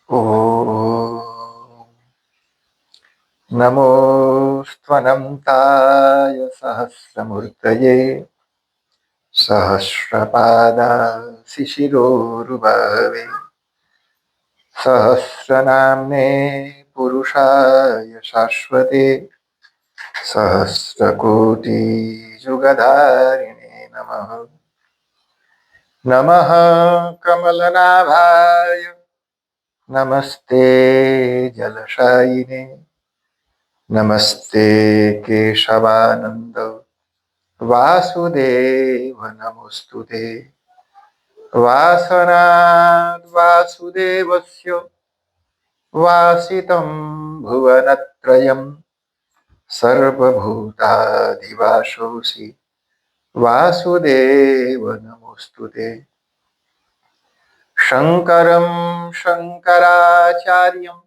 ॐ नमोऽस्त्वनन्ताय सहस्रमूर्तये सहस्रपादाशिशिरोरुभवे सहस्रनाम्ने पुरुषाय शाश्वते सहस्रकोटियुगधारिणे नमः। नमः कमलनाभाय नमस्ते जलशायिने नमस्ते केशवानंद वासुदेव नमोस्तुते। वासनाद् वासुदेवस्य वासितं भुवनत्रयं सर्वभूताधिवासोऽसि वासुदेव नमोस्तुते। शंकरं शंकराचार्यं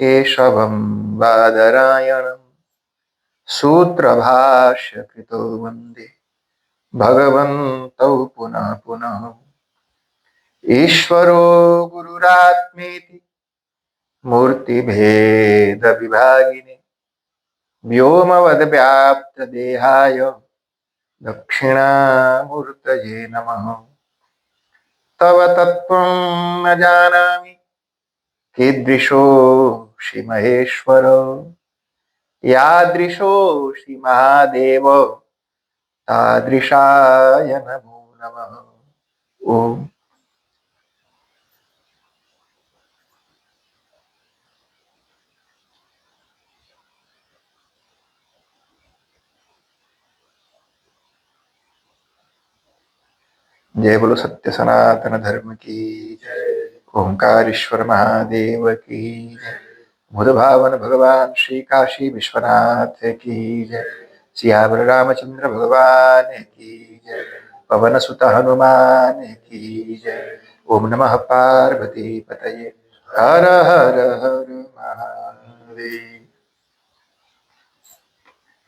केशवं बादरायणं सूत्रभाष्यकृतो वन्दे भगवन्तौ पुनः पुनः। ईश्वरो गुरुरात्मेति मूर्तिभेदविभागिने व्योमवद्व्याप्तदेहाय दक्षिणामूर्तये नमः। तव तत्त्वं न जानामि कीदृशोऽसि महेश्वर यादृशोऽसि महादेव तादृशाय नमो नमः। ओम। जय बोलो सत्य सनातन धर्म की जय। ओंकारेश्वर महादेव की जय। बुध भावन भगवान श्री काशी विश्वनाथ की जय। सियावर रामचंद्र भगवान की जय। पवन सुत हनुमान की जय। ओम नमः पार्वती पतये हर हर हर महादेव।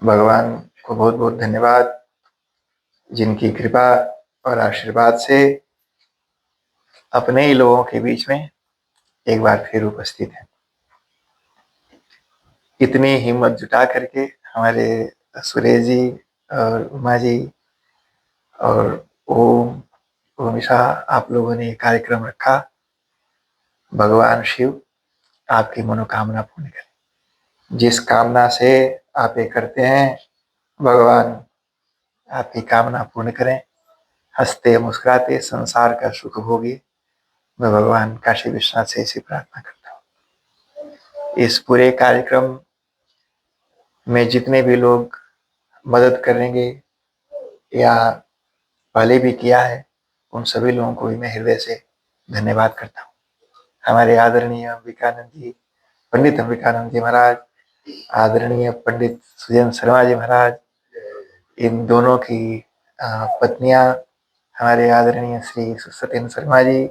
भगवान को बहुत बहुत धन्यवाद जिनकी कृपा और आशीर्वाद से अपने ही लोगों के बीच में एक बार फिर उपस्थित है। इतनी हिम्मत जुटा करके हमारे सुरेश जी और उमा जी और ओमिशा आप लोगों ने कार्यक्रम रखा। भगवान शिव आपकी मनोकामना पूर्ण करें। जिस कामना से आप ये करते हैं भगवान आपकी कामना पूर्ण करें। हंसते मुस्कुराते संसार का सुख भोगी मैं भगवान काशी विश्वनाथ से ऐसी प्रार्थना करता हूँ। इस पूरे कार्यक्रम में जितने भी लोग मदद करेंगे या पहले भी किया है उन सभी लोगों को भी मैं हृदय से धन्यवाद करता हूँ। हमारे आदरणीय अंबिकानंद जी, पंडित अंबिकानंद जी महाराज, आदरणीय पंडित सुजन शर्मा जी महाराज, इन दोनों की पत्नियां, हमारे आदरणीय श्री सत्येंद्र शर्मा जी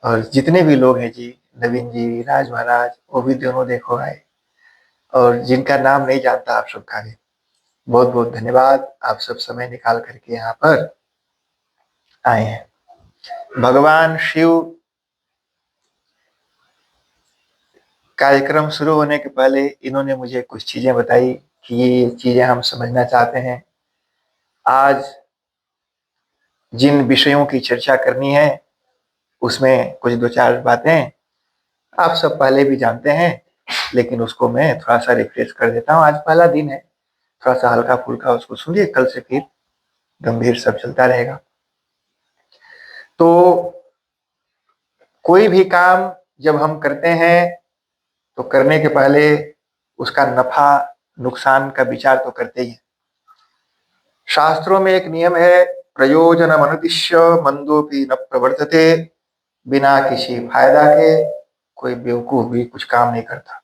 और जितने भी लोग हैं जी, नवीन जी, राज महाराज, वो भी दोनों देखो आए और जिनका नाम नहीं जानता आप सबका भी बहुत बहुत धन्यवाद। आप सब समय निकाल करके यहाँ पर आए हैं। भगवान शिव कार्यक्रम शुरू होने के पहले इन्होंने मुझे कुछ चीजें बताई कि ये चीजें हम समझना चाहते हैं। आज जिन विषयों की चर्चा करनी है उसमें कुछ दो चार बातें आप सब पहले भी जानते हैं, लेकिन उसको मैं थोड़ा सा रिफ्रेश कर देता हूँ। आज पहला दिन है, थोड़ा सा हल्का फुल्का उसको सुनिए, कल से फिर गंभीर सब चलता रहेगा। तो कोई भी काम जब हम करते हैं तो करने के पहले उसका नफा नुकसान का विचार तो करते ही हैं। शास्त्रों में एक नियम है, प्रयोजन अनुद्दिश्य मंदोपि न प्रवर्तते। बिना किसी फायदा के कोई बेवकूफ भी कुछ काम नहीं करता।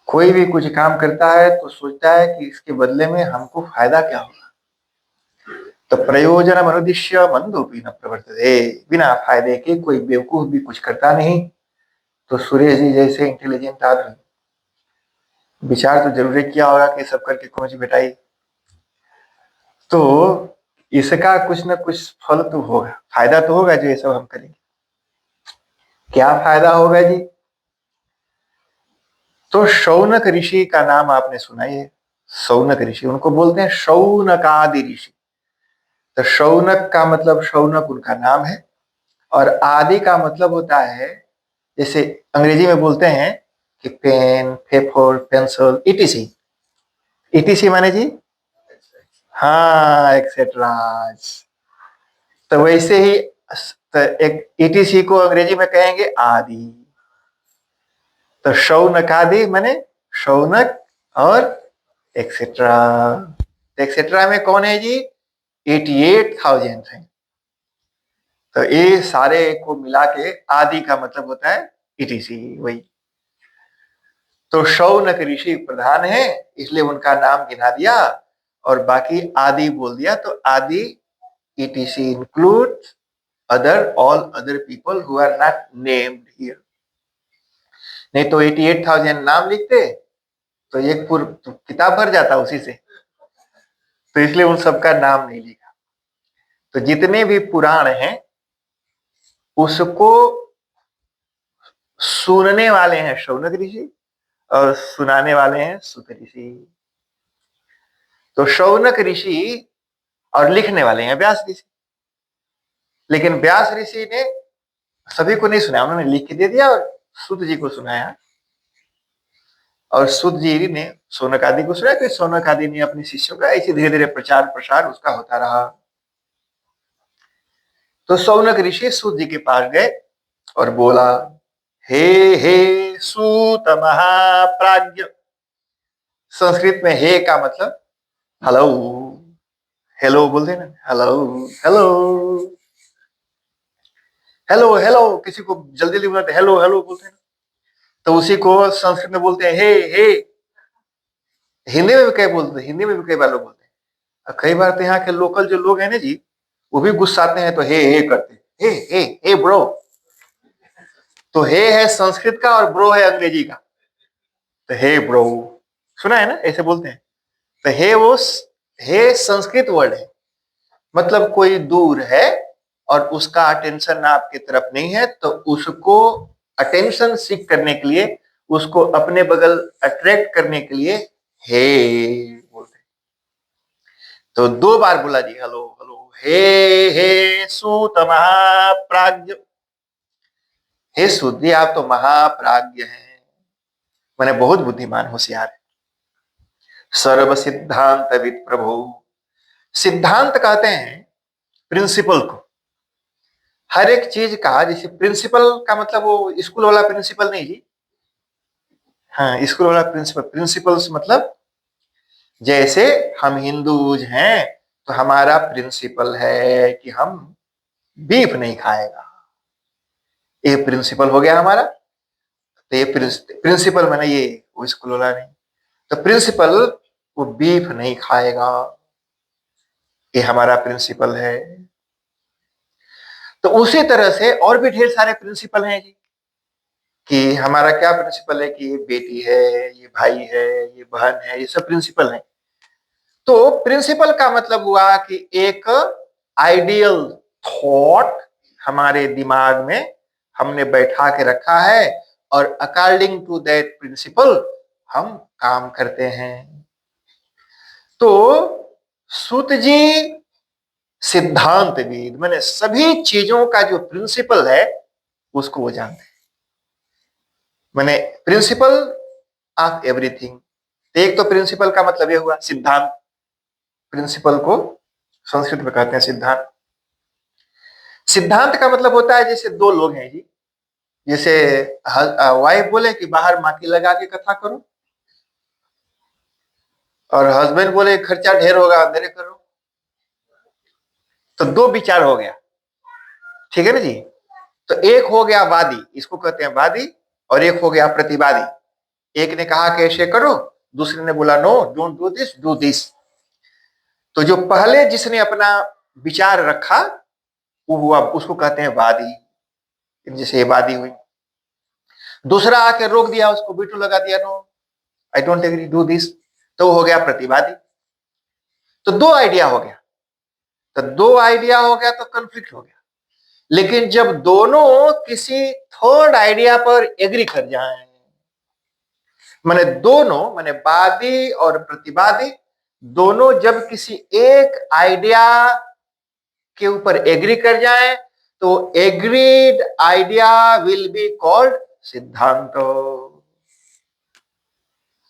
कोई भी कुछ काम करता है तो सोचता है कि इसके बदले में हमको फायदा क्या होगा। तो प्रयोजन अनुद्दिश्य मंदोपि न प्रवर्तते, बिना फायदे के कोई बेवकूफ भी कुछ करता नहीं। तो सुरेश जी जैसे इंटेलिजेंट आदमी विचार तो जरूर किया होगा कि सब करके कौन सी बेटाई, तो इसका कुछ न कुछ फल तो होगा, फायदा तो होगा जो ये सब हम करेंगे। क्या फायदा होगा जी? तो शौनक ऋषि का नाम आपने सुना ही है। शौनक ऋषि, उनको बोलते हैं शौनकादि ऋषि। तो शौनक का मतलब, शौनक उनका नाम है, और आदि का मतलब होता है, जैसे अंग्रेजी में बोलते हैं कि pen, paper, pencil, etc. Etc माने जी, हाँ, एक्सेट्रा। तो वैसे ही तो एक ईटीसी को अंग्रेजी में कहेंगे आदि। तो शौनकादि माने शौनक और एक्सेट्रा। एक्सेट्रा में कौन है जी? 88,000 है। तो ये सारे को मिला के आदि का मतलब होता है ईटीसी, वही। तो शौनक ऋषि प्रधान है, इसलिए उनका नाम गिना दिया, और बाकी आदि बोल दिया। तो आदि etc include other, all other people who are not named here. नहीं तो 88,000 नाम लिखते तो एक पूरी किताब भर जाता उसी से। तो इसलिए उन सबका नाम नहीं लिखा। तो जितने भी पुराण हैं उसको सुनने वाले हैं शौनक ऋषि, और सुनाने वाले हैं सूत ऋषि। तो शौनक ऋषि और लिखने वाले हैं व्यास ऋषि। लेकिन व्यास ऋषि ने सभी को नहीं सुनाया, उन्होंने लिख के दे दिया और सूत जी को सुनाया। और सूत जी ने शौनक आदि को सुनाया, फिर शौनक आदि ने अपने शिष्यों का, ऐसे धीरे धीरे प्रचार प्रसार उसका होता रहा। तो शौनक ऋषि सूत जी के पास गए और बोला, हे हे सूत महाप्राज्ञ। संस्कृत में हे का मतलब हेलो, हेलो बोलते हैं ना, हेलो हेलो हेलो हेलो, किसी को जल्दी जल्दी बोलते हेलो हेलो बोलते हैं ना, तो उसी को संस्कृत में बोलते हैं हे हे। हिंदी में भी कई बोलते हैं, हिंदी में भी कई बार लोग बोलते हैं। और कई बार तो यहाँ के लोकल जो लोग हैं ना जी, वो भी गुस्साते हैं तो हे करते हैं, हे ब्रो। तो हे है संस्कृत का और ब्रो है अंग्रेजी का। तो हे ब्रो, सुना है ना, ऐसे बोलते हैं। तो हे वो हे संस्कृत वर्ड है, मतलब कोई दूर है और उसका अटेंशन आपकी तरफ नहीं है, तो उसको अटेंशन सीख करने के लिए, उसको अपने बगल अट्रैक्ट करने के लिए हे बोलते हैं। तो 2 बार बोला जी, हेलो हेलो, हे सूत महाप्राज्ञ। हे सूत जी, आप तो महाप्राज्ञ हैं, मैंने बहुत बुद्धिमान होशियार है। सर्व सिद्धांत विद प्रभु। सिद्धांत कहते हैं प्रिंसिपल को, हर एक चीज का। जैसे प्रिंसिपल का मतलब वो स्कूल वाला प्रिंसिपल नहीं जी, हाँ, स्कूल वाला प्रिंसिपल। प्रिंसिपल्स मतलब जैसे हम हिंदूज हैं तो हमारा प्रिंसिपल है कि हम बीफ नहीं खाएगा, ये प्रिंसिपल हो गया हमारा। तो ये प्रिंसिपल माने ये, वो स्कूल वाला नहीं। तो प्रिंसिपल वो बीफ नहीं खाएगा, ये हमारा प्रिंसिपल है। तो उसी तरह से और भी ढेर सारे प्रिंसिपल हैं जी, कि हमारा क्या प्रिंसिपल है कि ये बेटी है, ये भाई है, ये बहन है, ये सब प्रिंसिपल है। तो प्रिंसिपल का मतलब हुआ कि एक आइडियल थॉट हमारे दिमाग में हमने बैठा के रखा है, और अकॉर्डिंग टू दैट प्रिंसिपल हम काम करते हैं। तो सूत जी सिद्धांतविद, मैंने सभी चीजों का जो प्रिंसिपल है उसको वो जानते हैं। मैंने प्रिंसिपल ऑफ एवरीथिंग। एक तो प्रिंसिपल का मतलब ये हुआ सिद्धांत, प्रिंसिपल को संस्कृत में कहते हैं सिद्धांत। सिद्धांत का मतलब होता है जैसे 2 लोग हैं जी, जैसे वाइफ बोले कि बाहर माकी लगा के कथा करो, और हस्बैंड बोले खर्चा ढेर होगा अंधेरे करो। तो 2 विचार हो गया, ठीक है ना जी। तो एक हो गया वादी, इसको कहते हैं वादी, और एक हो गया प्रतिवादी। एक ने कहा कि ऐसे करो, दूसरे ने बोला no, don't do this, do this. तो जो पहले जिसने अपना विचार रखा वो हुआ, उसको कहते हैं वादी, जैसे ये वादी हुई। दूसरा आके रोक दिया, उसको बीटू लगा दिया, no I don't agree, do this, तो हो गया प्रतिवादी। तो 2 आइडिया हो गया, तो 2 आइडिया हो गया तो कंफ्लिक्ट हो गया। लेकिन जब दोनों किसी थर्ड आइडिया पर एग्री कर जाएं, माने दोनों, माने वादी और प्रतिवादी दोनों जब किसी एक आइडिया के ऊपर एग्री कर जाएं, तो agreed idea will be called सिद्धांत।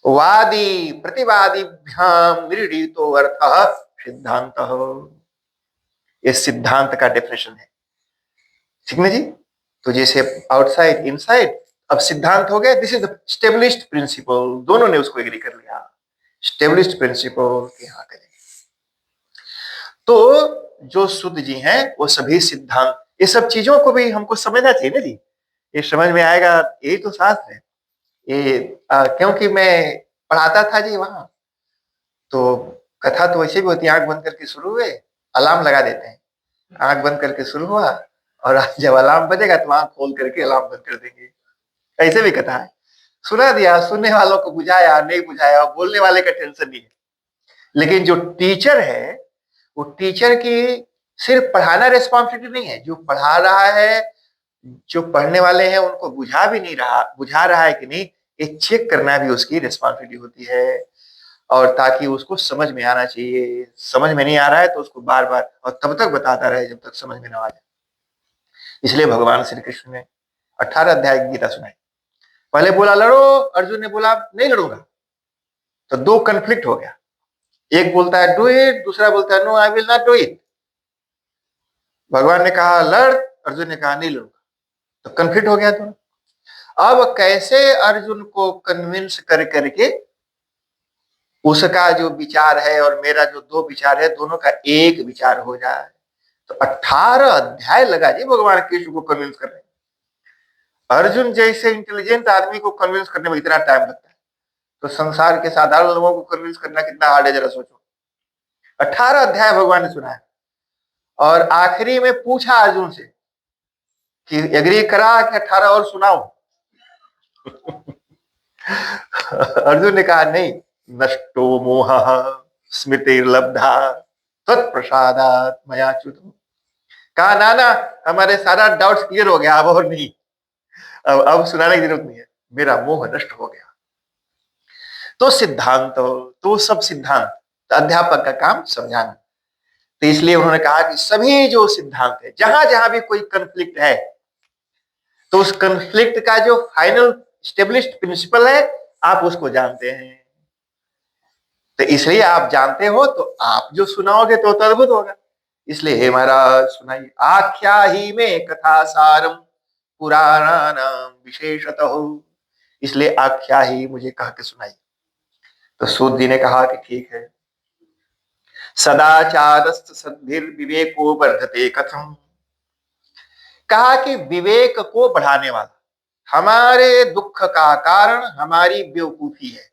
वादी प्रतिवादीभ्याम निर्णीतो अर्थः सिद्धांत। ये सिद्धांत का डेफिनेशन है, ठीक ना जी। तो जैसे आउटसाइड इनसाइड, अब सिद्धांत हो गया, this is the established principle, दोनों ने उसको एग्री कर लिया, स्टेब्लिश्ड प्रिंसिपल यहाँ करेंगे। तो जो शुद्ध जी हैं वो सभी सिद्धांत, ये सब चीजों को भी हमको समझना चाहिए ना जी, ये समझ में आएगा, यही तो शास्त्र है ये। क्योंकि मैं पढ़ाता था जी वहां, तो कथा तो वैसे भी होती है, आंख बंद करके शुरू हुए, अलार्म लगा देते हैं, आंख बंद करके शुरू हुआ और जब अलार्म बजेगा तो आंख खोल करके अलार्म बंद कर देंगे, ऐसे भी कथा है। सुना दिया, सुनने वालों को बुझाया नहीं बुझाया, बोलने वाले का टेंशन नहीं है। लेकिन जो टीचर है, वो टीचर की सिर्फ पढ़ाना रिस्पॉन्सिबिलिटी नहीं है, जो पढ़ा रहा है, जो पढ़ने वाले हैं उनको बुझा रहा है कि नहीं, ये चेक करना भी उसकी रिस्पॉन्सिबिलिटी होती है। और ताकि उसको समझ में आना चाहिए, समझ में नहीं आ रहा है तो उसको बार बार और तब तक बताता रहे जब तक समझ में ना आ जाए। इसलिए भगवान श्री कृष्ण ने 18 अध्याय की गीता सुनाई। पहले बोला लड़ो, अर्जुन ने बोला नहीं लड़ूंगा, तो दो कन्फ्लिक्ट हो गया, एक बोलता है डू इट, दूसरा बोलता है no I will not do it. भगवान ने कहा लड़, अर्जुन ने कहा नहीं लड़ूंगा, तो कन्फ्लिक्ट हो गया दोनों। अब कैसे अर्जुन को कन्विंस कर करके उसका जो विचार है और मेरा जो दो विचार है, दोनों का एक विचार हो जाए, तो 18 अध्याय लगा जी भगवान कृष्ण को कन्विंस करने। अर्जुन जैसे इंटेलिजेंट आदमी को कन्विंस करने में इतना टाइम लगता है, तो संसार के साधारण लोगों को कन्विंस करना कितना हार्ड है जरा सोचो। 18 अध्याय भगवान ने सुनाया और आखिरी में पूछा अर्जुन से कि एग्री करा कि 18 और सुनाओ। अर्जुन ने कहा नहीं, नष्टो मोह स्मृतिर्लब्धा तत्प्रसादात् मया च्युत। कहा ना ना, हमारे सारा डाउट्स क्लियर हो गया, अब और नहीं, अब सुनाने की जरूरत नहीं है, मेरा मोह नष्ट हो गया। तो सिद्धांत, तो सब सिद्धांत, तो अध्यापक का काम समझाना। तो इसलिए उन्होंने कहा कि सभी जो सिद्धांत है, जहां जहां भी कोई कंफ्लिक्ट है, तो उस कंफ्लिक्ट का जो फाइनल स्टेब्लिश्ड प्रिंसिपल है, आप उसको जानते हैं। तो इसलिए आप जानते हो तो आप जो सुनाओगे तो अद्भुत होगा। इसलिए हे महाराज सुनाइए, आख्या ही में कथा सारम पुराणानाम विशेषतः, इसलिए आख्या ही मुझे कह के सुनाइए। तो सूत जी ने कहा कि ठीक है। सदाचारस्त सद्भिर्विवेको वर्धते कथम, कहा कि विवेक को बढ़ाने वाला, हमारे दुख का कारण हमारी बेवकूफी है,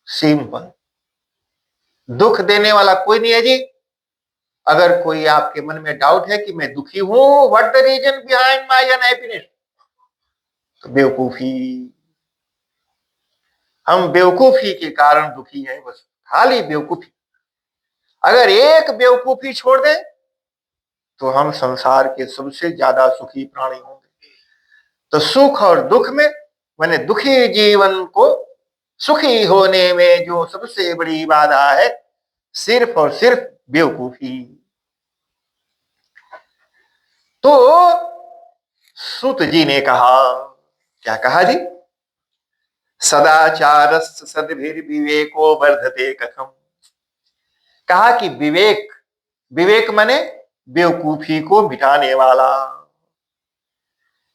सिंपल। दुख देने वाला कोई नहीं है जी। अगर कोई आपके मन में डाउट है कि मैं दुखी हूं, what the reason behind my unhappiness, तो बेवकूफी, हम बेवकूफी के कारण दुखी है, बस खाली बेवकूफी। अगर एक बेवकूफी छोड़ दें तो हम संसार के सबसे ज्यादा सुखी प्राणी होंगे। तो सुख और दुख में, मैंने दुखी जीवन को सुखी होने में जो सबसे बड़ी बाधा है, सिर्फ और सिर्फ बेवकूफी। तो सूत जी ने कहा, क्या कहा जी, सदाचारस्य सद्भिर्विवेको वर्धते कथम, कहा कि विवेक, विवेक माने बेवकूफी को मिटाने वाला।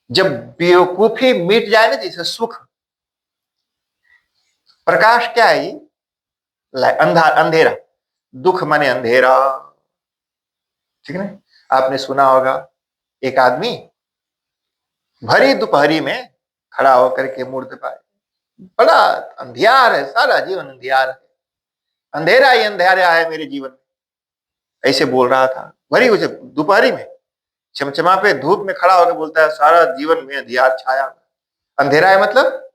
जब बेवकूफी मिट जाए ना, जैसे सुख, प्रकाश क्या है ये, अंधेरा, दुख माने अंधेरा, ठीक है ना। आपने सुना होगा एक आदमी भरी दोपहरी में खड़ा होकर के मूर्त पाए, बड़ा अंधियार है, सारा जीवन अंधियार है, अंधेरा ही अंधेरा है मेरे जीवन में, ऐसे बोल रहा था भरी उसे दोपहरी में, चमचमा पे धूप में खड़ा होकर बोलता है सारा जीवन में अंधियार छाया, अंधेरा है मतलब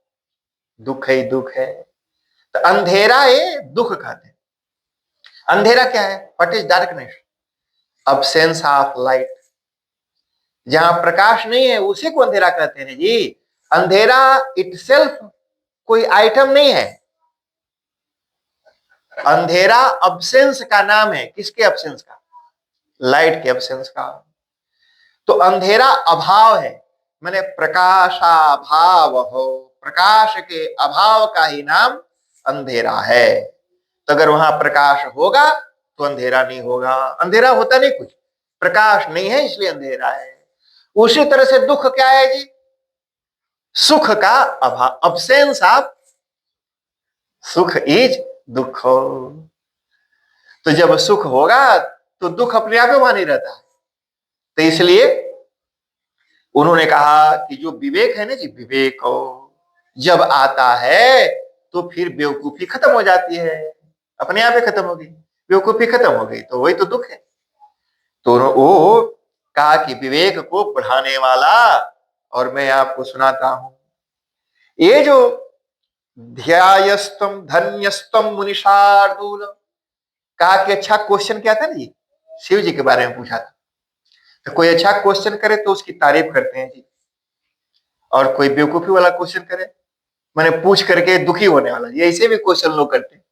दुख है, दुख है। तो अंधेरा ये दुख कहते हैं। अंधेरा क्या है, what is darkness, absence of light. जहां प्रकाश नहीं है उसी को अंधेरा कहते हैं जी। अंधेरा इटसेल्फ कोई आइटम नहीं है। अंधेरा अब्सेंस का नाम है। किसके अब्सेंस का? लाइट के अब्सेंस का। तो अंधेरा अभाव है, माने प्रकाशाभाव हो, प्रकाश के अभाव का ही नाम अंधेरा है। तो अगर वहां प्रकाश होगा तो अंधेरा नहीं होगा। अंधेरा होता नहीं कुछ, प्रकाश नहीं है इसलिए अंधेरा है। उसी तरह से दुख क्या है जी? सुख का अभाव, अब्सेंस ऑफ सुख इज दुख। तो जब सुख होगा तो दुख अपने आप में वहां नहीं रहता है। तो इसलिए उन्होंने कहा कि जो विवेक है ना जी, विवेक जब आता है तो फिर बेवकूफी खत्म हो जाती है, अपने आप ही खत्म हो गई। बेवकूफी खत्म हो गई तो वही तो दुख है। तो वो कहा कि विवेक को बढ़ाने वाला, और मैं आपको सुनाता हूं ये जो ध्यायस्तम धन्यस्तम मुनिषार्दूल, कहा कि अच्छा क्वेश्चन क्या था ना जी, शिव जी के बारे में पूछा था। तो कोई अच्छा क्वेश्चन करे तो उसकी तारीफ करते हैं जी, और कोई बेवकूफी वाला क्वेश्चन करे, मैंने पूछ करके दुखी होने वाला, ये ऐसे भी क्वेश्चन लोग करते हैं।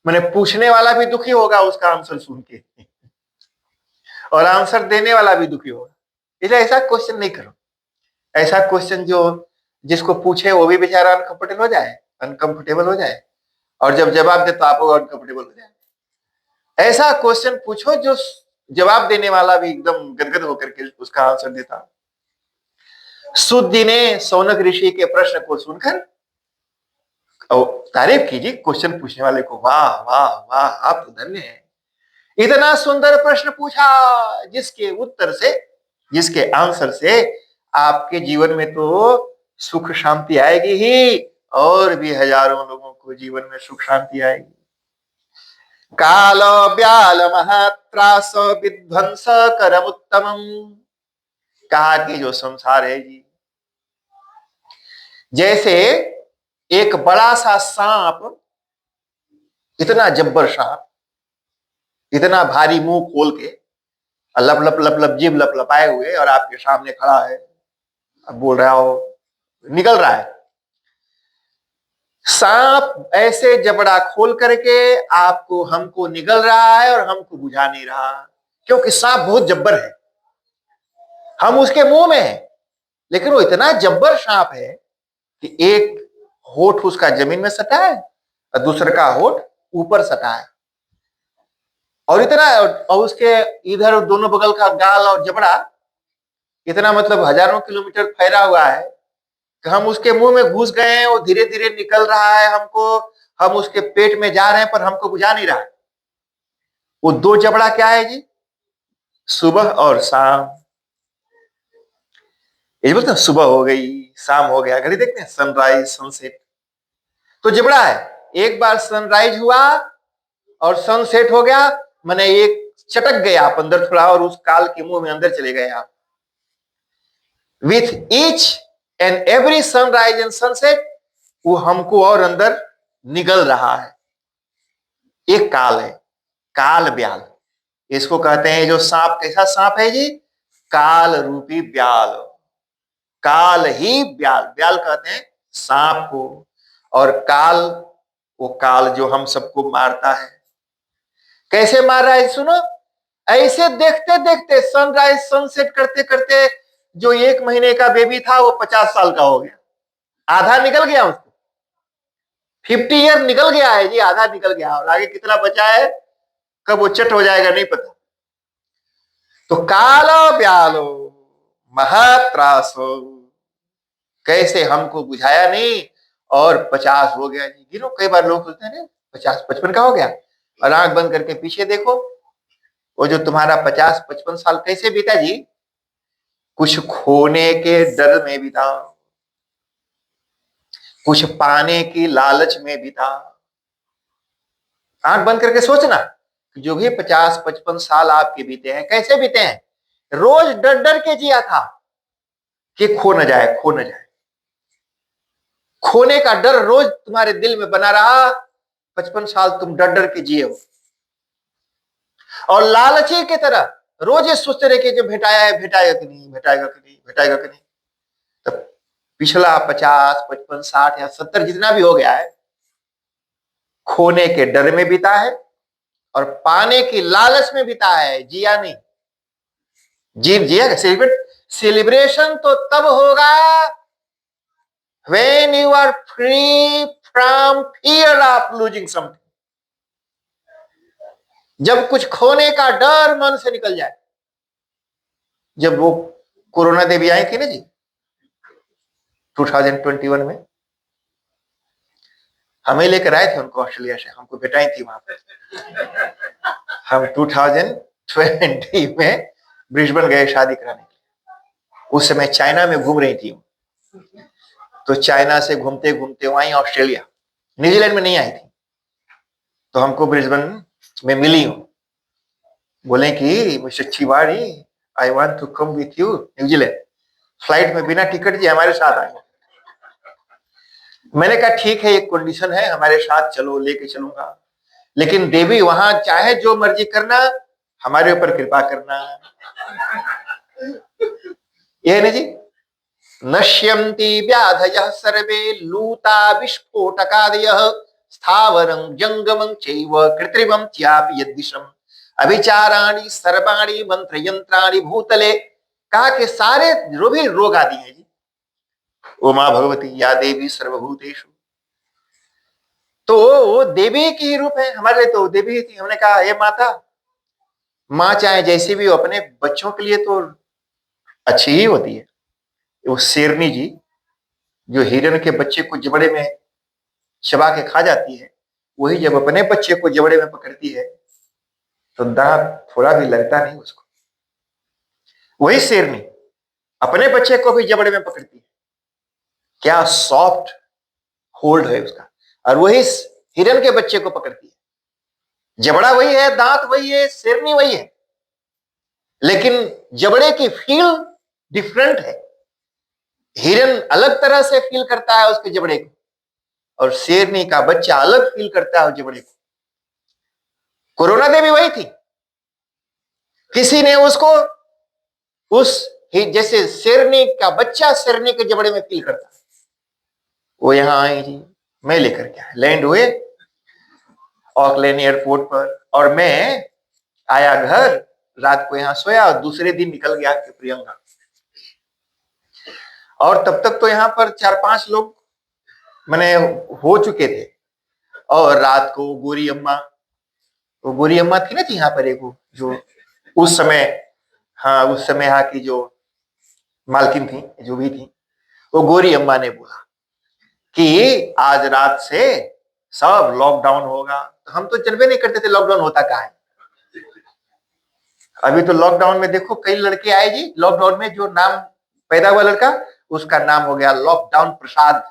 मैंने पूछने वाला भी दुखी होगा उसका आंसर सुन के, और आंसर देने वाला भी दुखी होगा। इसलिए ऐसा क्वेश्चन नहीं करो। ऐसा क्वेश्चन जो जिसको पूछे वो भी बेचारा अनकंफर्टेबल हो जाए, अनकंफर्टेबल हो जाए, और जब जवाब दे तो आप अनकंफर्टेबल हो जाए। ऐसा क्वेश्चन पूछो जो जवाब देने वाला भी एकदम गदगद होकर के उसका आंसर देता। सुद्दी ने सौनक ऋषि के प्रश्न को सुनकर और तारीफ कीजिए क्वेश्चन पूछने वाले को, वाह वाह वाह आप तो धन्य हैं, इतना सुंदर प्रश्न पूछा जिसके उत्तर से, जिसके आंसर से आपके जीवन में तो सुख शांति आएगी ही, और भी हजारों लोगों को जीवन में सुख शांति आएगी। काल ब्याल महात्रास विध्वंस करम उत्तमम, कहा कि जो संसार है जी, जैसे एक बड़ा सा सांप, इतना जब्बर सांप, इतना भारी मुंह खोल के लप लप लप लप जीभ लप लपाए हुए और आपके सामने खड़ा है, अब बोल रहा हो, निकल रहा है। सांप ऐसे जबड़ा खोल करके आपको हमको निगल रहा है और हमको बुझा नहीं रहा, क्योंकि सांप बहुत जब्बर है। हम उसके मुंह में है, लेकिन वो इतना जब्बर सांप है कि एक होठ उसका जमीन में सटा है और दूसरे का होठ ऊपर सटा है, और इतना, और उसके इधर दोनों बगल का गाल और जबड़ा इतना, मतलब हजारों किलोमीटर फैला हुआ है कि हम उसके मुंह में घुस गए हैं, वो धीरे धीरे निकल रहा है हमको, हम उसके पेट में जा रहे हैं पर हमको बुझा नहीं रहा। वो दो जबड़ा क्या है जी? सुबह और शाम। ये बोलते हैं सुबह हो गई शाम हो गया, घड़ी देखते हैं सनराइज सनसेट, तो जबड़ा है। एक बार सनराइज हुआ और सनसेट हो गया, मैंने एक चटक गए आप अंदर थोड़ा, और उस काल के मुंह में अंदर चले गए आप। With each and every sunrise and sunset वो हमको और अंदर निगल रहा है। एक काल है, काल ब्याल, इसको कहते हैं। जो सांप, कैसा सांप है जी? काल रूपी ब्याल, काल ही ब्याल, ब्याल कहते हैं सांप को। और काल, वो काल जो हम सबको मारता है। कैसे मार रहा है सुनो, ऐसे देखते देखते सनराइज सनसेट करते करते जो 1 महीने का बेबी था वो 50 साल का हो गया, आधा निकल गया उसको। 50 ईयर निकल गया है जी, आधा निकल गया, और आगे कितना बचा है कब वो चट हो जाएगा नहीं पता। तो कालो ब्यालो महात्रासो, कैसे हमको बुझाया नहीं, और 50 हो गया जी। गिनो, कई बार लोग सोचते हैं 50 55 का हो गया, और आंख बंद करके पीछे देखो, वो जो तुम्हारा 50 55 साल कैसे बीता जी? कुछ खोने के डर में बीता, कुछ पाने की लालच में बीता। आंख बंद करके सोचना, जो भी 50 55 साल आपके बीते हैं कैसे बीते हैं? रोज डर डर के जिया था कि खो न जाए, खो न जाए। खोने का डर रोज तुम्हारे दिल में बना रहा, 55 साल तुम डर डर के जिए हो। और लालची की तरह रोज ये सोचते रहे कि जो भेटाया है भेटाएगा कि नहीं, भेटाएगा कि नहीं, भेटाएगा कि नहीं। तब पिछला 50, 55, 60 या 70 जितना भी हो गया है, खोने के डर में बीता है और पाने की लालच में बीता है, जिया नहीं। जिया सेलिब्रेशन तो तब होगा when you are free from fear of losing something, जब कुछ खोने का डर मन से निकल जाए। जब वो कोरोना देवी आई थी ना जी 2021 में, हमें लेकर आए थे उनको ऑस्ट्रेलिया से, हमको भेटाई थी वहां पे। हम 2020 में ब्रिस्बेन गए शादी कराने के लिए। उस समय चाइना में घूम रही थी, तो चाइना से घूमते घूमते वहीं ऑस्ट्रेलिया, न्यूजीलैंड में नहीं आई थी। तो हमको ब्रिस्बेन में मिली हूं, बोले कि mister Tiwari I want to come with you New Zealand, flight में बिना टिकट जी हमारे साथ आए। मैंने कहा ठीक है, एक कंडीशन है, हमारे साथ चलो, लेके चलूंगा, लेकिन देवी वहां चाहे जो मर्जी करना, हमारे ऊपर कृपा करना। ये ना जी, नश्यन्ति व्याधयः सर्वे लूता विस्फोटकादयः स्थावरं जंगमं चैव कृत्रिमं चापि यद्विषम् अभिचाराणि सर्वाणि मंत्र यंत्राणि भूतले। कहा कि सारे जो भी रोग आदि हैं जी, उमा भगवती या देवी सर्वभूतेषु, तो वो देवी की ही रूप है हमारे लिए, तो देवी ही थी। हमने कहा हे माता, माँ चाहे जैसी भी हो, अपने बच्चों के लिए तो अच्छी ही होती है। वो शेरनी जी जो हिरण के बच्चे को जबड़े में चबा के खा जाती है, वही जब अपने बच्चे को जबड़े में पकड़ती है तो दांत थोड़ा भी लगता नहीं उसको। वही शेरनी अपने बच्चे को भी जबड़े में पकड़ती है, क्या सॉफ्ट होल्ड है उसका। और वही हिरण के बच्चे को पकड़ती है, जबड़ा वही है, दांत वही है, शेरनी वही है, लेकिन जबड़े की फील डिफरेंट है। हिरण अलग तरह से फील करता है उसके जबड़े को, और शेरनी का बच्चा अलग फील करता है जबड़े को। कोरोना देवी वही थी, किसी ने उसको उस जैसे शेरनी का बच्चा शेरनी के जबड़े में फील करता, वो यहां आई जी, मैं लेकर के लैंड हुए ऑकलैंड एयरपोर्ट पर, और मैं आया घर, रात को यहां सोया और दूसरे दिन निकल गया कि प्रियंका। और तब तक तो यहाँ पर 4-5 लोग मैंने हो चुके थे। और रात को गोरी अम्मा, वो गोरी अम्मा थी ना जी यहाँ पर एक, जो उस समय, हाँ उस समय यहाँ की जो मालकिन थी, जो भी थी, वो गोरी अम्मा ने बोला कि आज रात से सब लॉकडाउन होगा। तो हम तो जानते नहीं करते थे लॉकडाउन होता क्या है। अभी तो लॉकडाउन में देखो कई लड़के आए जी, लॉकडाउन में जो नाम पैदा हुआ लड़का, उसका नाम हो गया लॉकडाउन प्रसाद।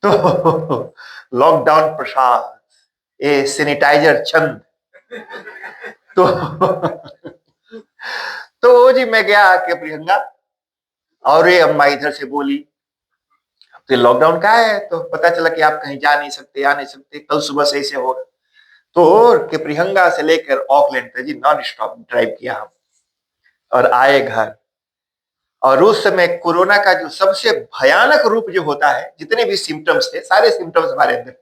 तो लॉकडाउन प्रसाद, ए सैनिटाइजर चंद। तो तो जी मैं गया आके प्रियंका, और ये अम्मा इधर से बोली तो लॉकडाउन का है, तो पता चला कि आप कहीं जा नहीं सकते, आ नहीं सकते, कल सुबह से ऐसे होगा। तो के प्रियंका से लेकर ऑकलैंड तक जी नॉन स्टॉप ड्राइव किया हम, और आए घर। और उस समय कोरोना का जो सबसे भयानक रूप जो होता है, जितने भी सिम्टम्स थे, सारे सिम्टम्स हमारे अंदर थे।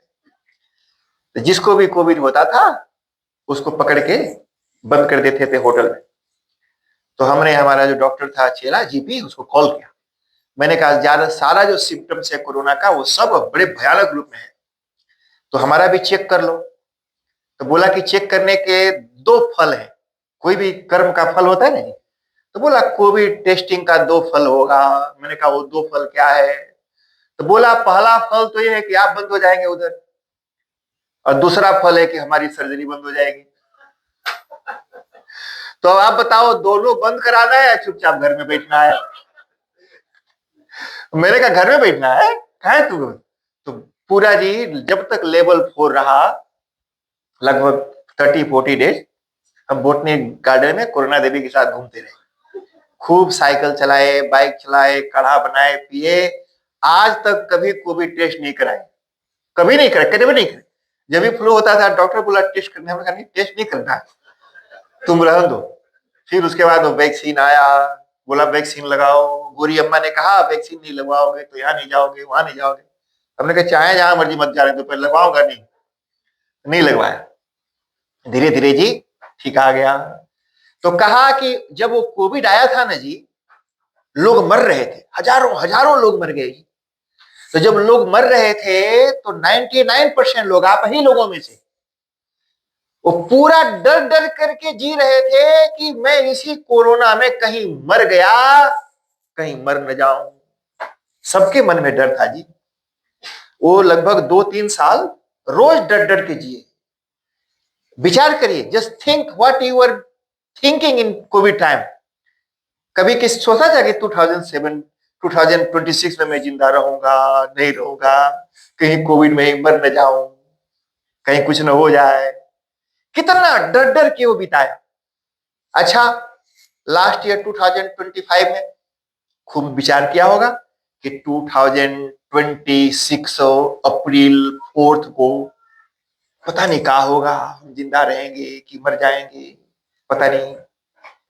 तो जिसको भी कोविड होता था उसको पकड़ के बंद कर देते थे होटल में। तो हमने, हमारा जो डॉक्टर था चेला जीपी, उसको कॉल किया। मैंने कहा ज्यादा सारा जो सिम्टम्स है कोरोना का वो सब बड़े भयानक रूप में है, तो हमारा भी चेक कर लो। तो बोला कि चेक करने के 2 फल हैं, कोई भी कर्म का फल होता है ना जी। तो बोला कोविड टेस्टिंग का 2 फल होगा। मैंने कहा वो 2 फल क्या है? तो बोला पहला फल तो ये है कि आप बंद हो जाएंगे उधर, और दूसरा फल है कि हमारी सर्जरी बंद हो जाएगी। तो आप बताओ दोनों बंद कराना है या चुपचाप घर में बैठना है? मैंने कहा घर में बैठना है, कहाँ है तू? तो पूरा जी जब तक लेवल 4 रहा, लगभग 30-40 डेज, हम बोटनी गार्डन में कोरोना देवी के साथ घूमते रहे, खूब साइकिल चलाए, बाइक चलाए, काढ़ा बनाए, पिए। आज तक कभी कोविड टेस्ट नहीं कराए, कभी नहीं कराए, कभी नहीं कराए। जब भी फ्लू होता था डॉक्टर बोला टेस्ट करने, हमने कहा नहीं टेस्ट नहीं करना है। तुम रहने दो। फिर उसके बाद वो वैक्सीन आया, बोला वैक्सीन लगाओ। गोरी अम्मा ने कहा वैक्सीन नहीं लगवाओगे तो यहाँ नहीं जाओगे, वहां नहीं जाओगे। हमने कहा चाहे जहां मर्जी मत जा रहे तो पहले लगवाऊंगा नहीं। नहीं लगवाया। धीरे धीरे जी ठीक आ गया। तो कहा कि जब वो कोविड आया था ना जी, लोग मर रहे थे, हजारों हजारों लोग मर गए। तो जब लोग मर रहे थे तो 99% लोग, आप ही लोगों में से, वो पूरा डर डर करके जी रहे थे कि मैं इसी कोरोना में कहीं मर गया, कहीं मर न जाऊं। सबके मन में डर था जी। वो लगभग 2-3 साल रोज डर डर के जिए। विचार करिए, just think what you are thinking in COVID time. कभी किस सोचा था कि 2026 में मैं जिंदा रहूंगा, नहीं रहूंगा, कहीं कोविड में ही मर न जाऊं, कहीं कुछ न हो जाए। कितना डर डर के वो बिताया। अच्छा, लास्ट ईयर 2025 में खूब विचार किया होगा कि 2026 अप्रैल 4 को पता नहीं क्या होगा, हम जिंदा रहेंगे कि मर जाएंगे, पता नहीं।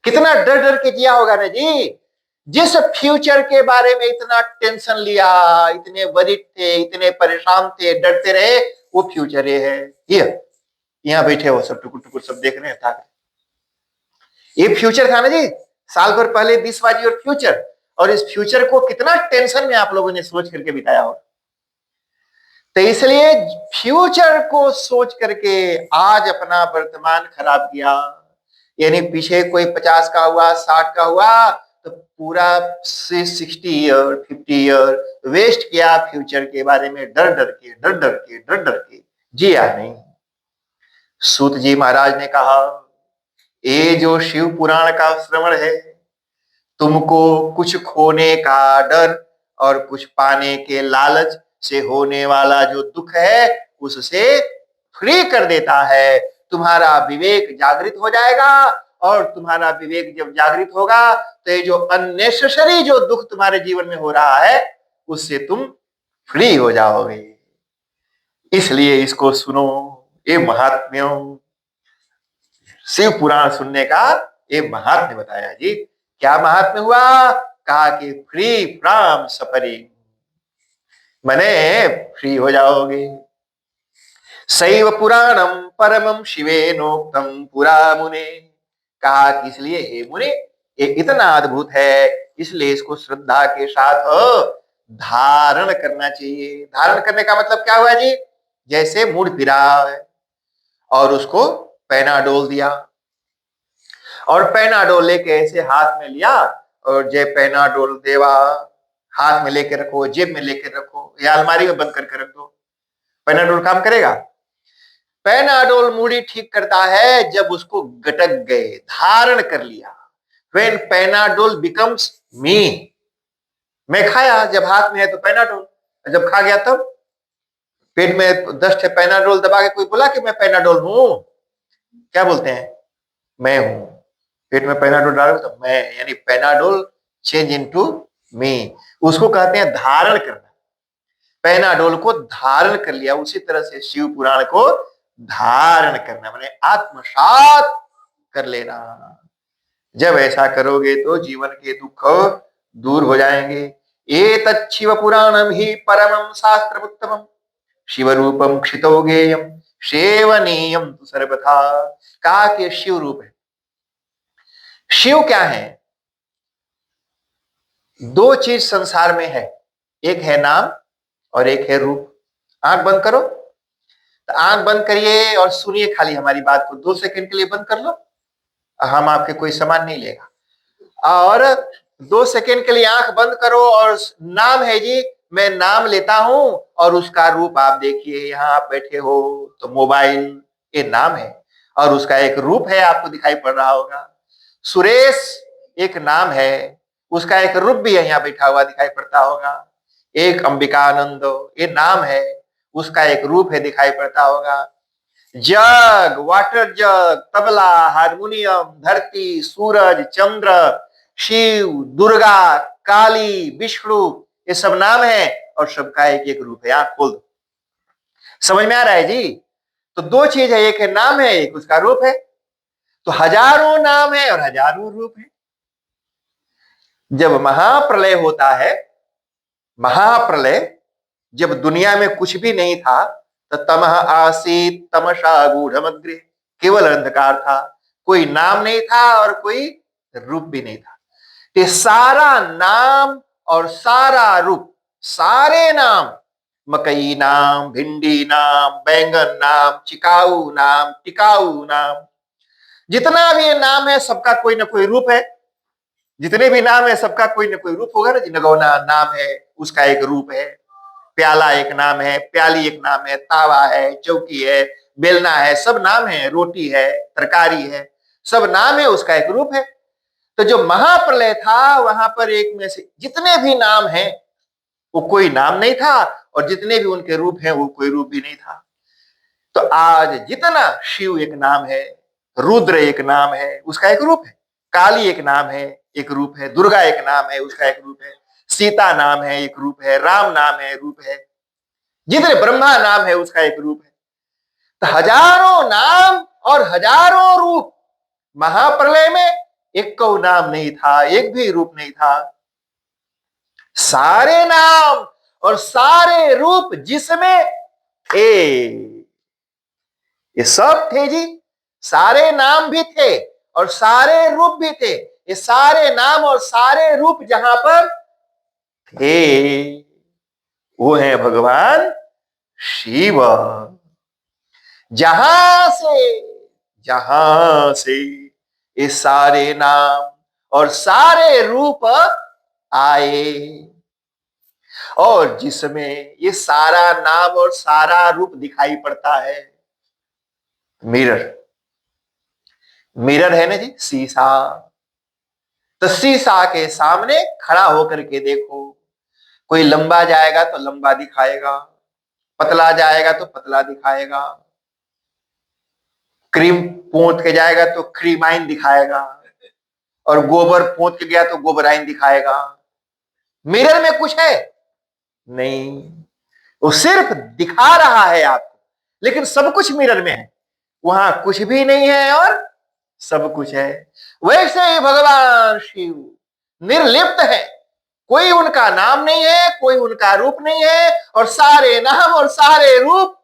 कितना डर डर के जिया होगा ना जी। जिस फ्यूचर के बारे में इतना टेंशन लिया, इतने वरिड थे, इतने परेशान थे, डरते रहे, वो फ्यूचर ये है। ये यहाँ बैठे हो सब टुकुर टुकुर सब देख रहे हैं। ये फ्यूचर था ना जी। साल भर पहले 20 बाजी और फ्यूचर, और इस फ्यूचर को कितना टेंशन में आप लोगों ने सोच करके बिताया हो। तो इसलिए फ्यूचर को सोच करके आज अपना वर्तमान खराब किया। यानी पीछे कोई 50 का हुआ, 60 का हुआ, तो पूरा 60 ईयर 50 ईयर वेस्ट किया फ्यूचर के बारे में डर डर के, डर डर के, डर डर के जिया नहीं। सूत जी महाराज ने कहा, ये जो शिव पुराण का श्रवण है, तुमको कुछ खोने का डर और कुछ पाने के लालच से होने वाला जो दुख है उससे फ्री कर देता है। तुम्हारा विवेक जागृत हो जाएगा, और तुम्हारा विवेक जब जागृत होगा तो ये जो अननेसेसरी जो दुख तुम्हारे जीवन में हो रहा है उससे तुम फ्री हो जाओगे। इसलिए इसको सुनो, ये महात्म्य, शिव पुराण सुनने का ये महात्म्य बताया जी। क्या महात्म्य हुआ? कहा कि फ्री फ्रॉम सफरिंग, मने फ्री हो जाओगे। शैव पुराणम परमम शिवेनोक्तम पुरा मुने। कहा कि इसलिए हे मुने, ये इतना अद्भुत है, इसलिए इसको श्रद्धा के साथ धारण करना चाहिए। धारण करने का मतलब क्या हुआ जी? जैसे मुड़ फिरा है और उसको पैनाडोल दिया, और पैनाडोल लेके ऐसे हाथ में लिया, और जय पैनाडोल देवा, हाथ में लेके रखो, जेब में लेके रखो, या अलमारी में बंद करके रख दो। पैनाडोल काम करेगा? पैनाडोल मूडी ठीक करता है जब उसको गटक गए, धारण कर लिया। When पैनाडोल becomes me, मैं खाया जब हाथ में है तो पैनाडोल, जब खा गया तब पेट में 10 पैनाडोल दबा के कोई बोला कि मैं पैनाडोल हूं? क्या बोलते हैं? मैं हूं। पेट में पैनाडोल डालो तो मैं, यानी पैनाडोल चेंज इनटू मी। उसको कहते हैं धारण करना। पैनाडोल को धारण कर लिया, उसी तरह से शिव पुराण को धारण करना माने आत्मसात कर लेना। जब ऐसा करोगे तो जीवन के दुख दूर हो जाएंगे। एतत् शिव पुराणम ही परमं शास्त्रमुत्तमम्, शिव रूपम क्षितो गेयम सेवनीयम तु सर्वथा। कहा कि शिव रूप है। शिव क्या है? दो चीज संसार में है, एक है नाम और एक है रूप। आंख बंद करो, तो आंख बंद करिए और सुनिए खाली हमारी बात को। 2 सेकंड के लिए बंद कर लो, हम आपके कोई सामान नहीं लेगा। और 2 सेकंड के लिए आंख बंद करो, और नाम है जी, मैं नाम लेता हूं, और उसका रूप आप देखिए। यहां आप बैठे हो तो मोबाइल ये नाम है, और उसका एक रूप है, आपको दिखाई पड़ रहा होगा। सुरेश एक नाम है, उसका एक रूप भी है, यहाँ बैठा हुआ दिखाई पड़ता होगा। एक अंबिकानंद ये नाम है, उसका एक रूप है, दिखाई पड़ता होगा। जग, वाटर जग, तबला, हारमोनियम, धरती, सूरज, चंद्र, शिव, दुर्गा, काली, विष्णु, ये सब नाम है, और सबका एक एक रूप है। आंख खोल दो, समझ में आ रहा है जी? तो दो चीज है, एक है नाम है, एक उसका रूप है। तो हजारों नाम है और हजारों रूप है। जब महाप्रलय होता है, महाप्रलय, जब दुनिया में कुछ भी नहीं था, तो तमः आसीत तमसा गूढ़मग्रे, केवल अंधकार था, कोई नाम नहीं था और कोई रूप भी नहीं था। ये सारा नाम और सारा रूप, सारे नाम, मकई नाम, भिंडी नाम, बैंगन नाम, चिकाऊ नाम, टिकाऊ नाम, जितना भी ये नाम है सबका कोई ना कोई रूप है। जितने भी नाम है सबका कोई ना कोई रूप होगा ना जी। नगौना नाम है, उसका एक रूप है। प्याला एक नाम है, प्याली एक नाम है, तावा है, चौकी है, बेलना है, सब नाम है। रोटी है, तरकारी है, सब नाम है, उसका एक रूप है। तो जो महाप्रलय था वहां पर एक में से जितने भी नाम हैं वो कोई नाम नहीं था, और जितने भी उनके रूप हैं वो कोई रूप भी नहीं था। तो आज जितना शिव एक नाम है, रुद्र एक नाम है, उसका एक रूप है। काली एक नाम है, एक रूप है। दुर्गा एक नाम है, उसका एक रूप है। सीता नाम है, एक रूप है। राम नाम है, रूप है। जितने ब्रह्मा नाम है उसका एक रूप है। तो हजारों नाम और हजारों रूप। महाप्रलय में एक को नाम नहीं था, एक भी रूप नहीं था। सारे नाम और सारे रूप जिसमें थे, ये सब थे जी। सारे नाम भी थे और सारे रूप भी थे। ये सारे नाम और सारे रूप जहां पर थे वो है भगवान शिव। जहां से ये सारे नाम और सारे रूप आए, और जिसमें ये सारा नाम और सारा रूप दिखाई पड़ता है। मिरर, मिरर है ना जी, शीशा। तो शीशा के सामने खड़ा होकर के देखो, कोई लंबा जाएगा तो लंबा दिखाएगा, पतला जाएगा तो पतला दिखाएगा, क्रीम पोंछ के जाएगा तो क्रीमाइन दिखाएगा, और गोबर पोंछ के गया तो गोबराइन दिखाएगा। मिरर में कुछ है नहीं, वो सिर्फ दिखा रहा है आपको, लेकिन सब कुछ मिरर में है। वहां कुछ भी नहीं है और सब कुछ है। वैसे ही भगवान शिव निर्लिप्त है, कोई उनका नाम नहीं है, कोई उनका रूप नहीं है, और सारे नाम और सारे रूप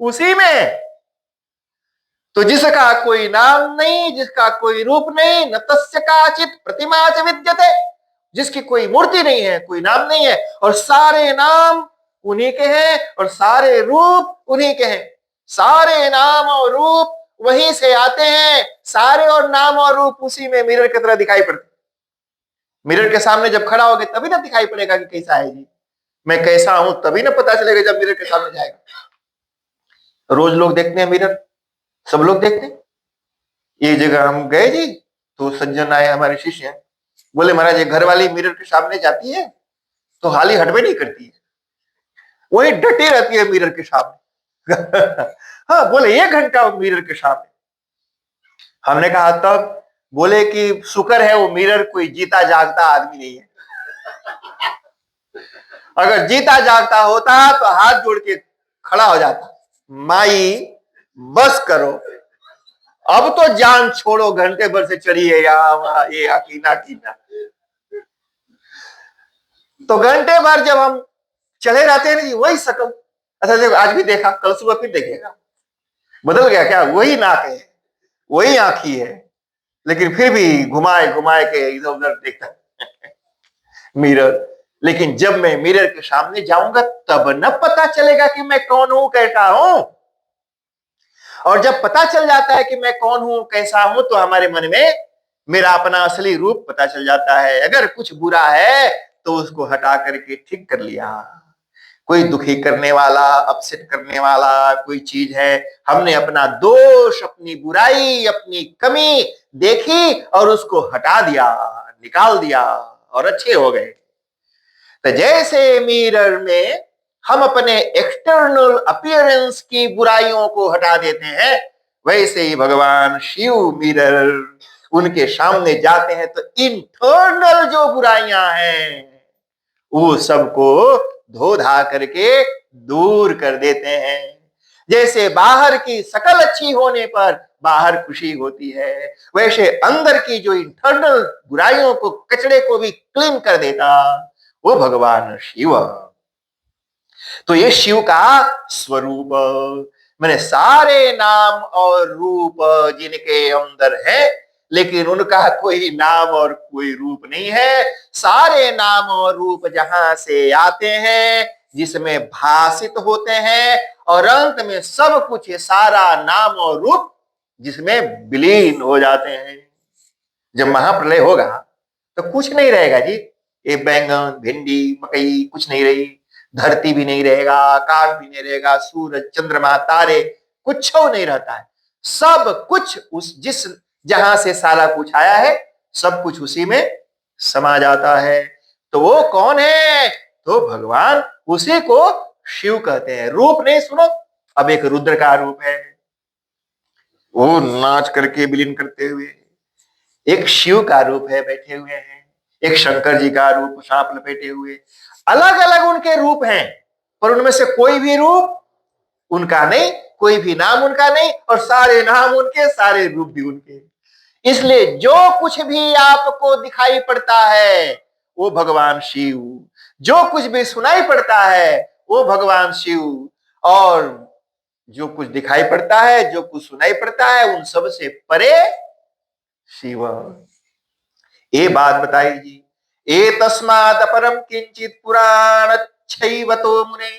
उसी में। तो जिसका कोई नाम नहीं, जिसका कोई रूप नहीं, न तस्य काचित प्रतिमा च विद्यते, जिसकी कोई मूर्ति नहीं है, कोई नाम नहीं है, और सारे नाम उन्हीं के हैं और सारे रूप उन्हीं के हैं। सारे नाम और रूप वहीं से आते हैं, सारे और नाम और रूप उसी में मिरर की तरह दिखाई पड़ते। मिरर के सामने जब खड़ा होगे तभी ना दिखाई पड़ेगा कि कैसा है जी, मैं कैसा हूं, तभी ना पता चलेगा जब मिरर के सामने जाएगा। रोज लोग देखते हैं मिरर, सब लोग देखते हैं। ये जगह हम गए जी, तो सज्जन आए हमारे शिष्य, बोले महाराज ये घर वाली मिरर के सामने जाती है तो हाली हटवे नहीं करती है, वही डटी रहती है मिरर के सामने। हाँ, बोले 1 घंटा मिरर के सामने। हमने कहा तब, बोले कि शुक्र है वो मिरर कोई जीता जागता आदमी नहीं है। अगर जीता जागता होता तो हाथ जोड़ के खड़ा हो जाता, माई बस करो, अब तो जान छोड़ो, घंटे भर से चढ़ी है यहाँ ये अकीना कीना। तो घंटे भर जब हम चले रहते हैं ना, वही शकल। अच्छा देखो, आज भी देखा, कल सुबह फिर देखेगा, बदल गया क्या? वही नाक है, वही आंखी है, लेकिन फिर भी घुमाए घुमाए के इधर उधर देखता मिरर। लेकिन जब मैं मिरर के सामने जाऊंगा तब न पता चलेगा कि मैं कौन हूं, कैसा हूं। और जब पता चल जाता है कि मैं कौन हूं, कैसा हूं, तो हमारे मन में मेरा अपना असली रूप पता चल जाता है। अगर कुछ बुरा है तो उसको हटा करके ठीक कर लिया। कोई दुखी करने वाला, अपसेट करने वाला कोई चीज है, हमने अपना दोष, अपनी बुराई, अपनी कमी देखी और उसको हटा दिया, निकाल दिया और अच्छे हो गए। तो जैसे मिरर में हम अपने एक्सटर्नल अपीयरेंस की बुराइयों को हटा देते हैं, वैसे ही भगवान शिव मिरर, उनके सामने जाते हैं तो इंटरनल जो बुराइयां हैं वो सबको धो धा करके दूर कर देते हैं। जैसे बाहर की शकल अच्छी होने पर बाहर खुशी होती है, वैसे अंदर की जो इंटरनल बुराइयों को, कचड़े को भी क्लीन कर देता वो भगवान शिव। तो ये शिव का स्वरूप, मैंने सारे नाम और रूप जिनके अंदर है, लेकिन उनका कोई नाम और कोई रूप नहीं है। सारे नाम और रूप जहां से आते हैं, जिसमें भाषित होते हैं, और अंत में सब कुछ सारा नाम और रूप जिसमें विलीन हो जाते हैं। जब महाप्रलय होगा तो कुछ नहीं रहेगा जी, ये बैंगन भिंडी मकई कुछ नहीं रही, धरती भी नहीं रहेगा, आकाश भी नहीं रहेगा, सूरज चंद्रमा तारे कुछ नहीं रहता है। सब कुछ उस जिस जहां से सारा कुछ आया है, सब कुछ उसी में समा जाता है। तो वो कौन है? तो भगवान, उसी को शिव कहते हैं। रूप नहीं, सुनो, अब एक रुद्र का रूप है, वो नाच करके विलीन करते हुए। एक शिव का रूप है, बैठे हुए हैं। एक शंकर जी का रूप, सांप लपेटे हुए। अलग अलग उनके रूप हैं, पर उनमें से कोई भी रूप उनका नहीं, कोई भी नाम उनका नहीं, और सारे नाम उनके, सारे रूप भी उनके। इसलिए जो कुछ भी आपको दिखाई पड़ता है वो भगवान शिव, जो कुछ भी सुनाई पड़ता है वो भगवान शिव, और जो कुछ दिखाई पड़ता है, जो कुछ सुनाई पड़ता है, उन सब से परे शिव। ये बात बताई जी। ए तस्मात् परम किंचित पुराण छैवतो मुने।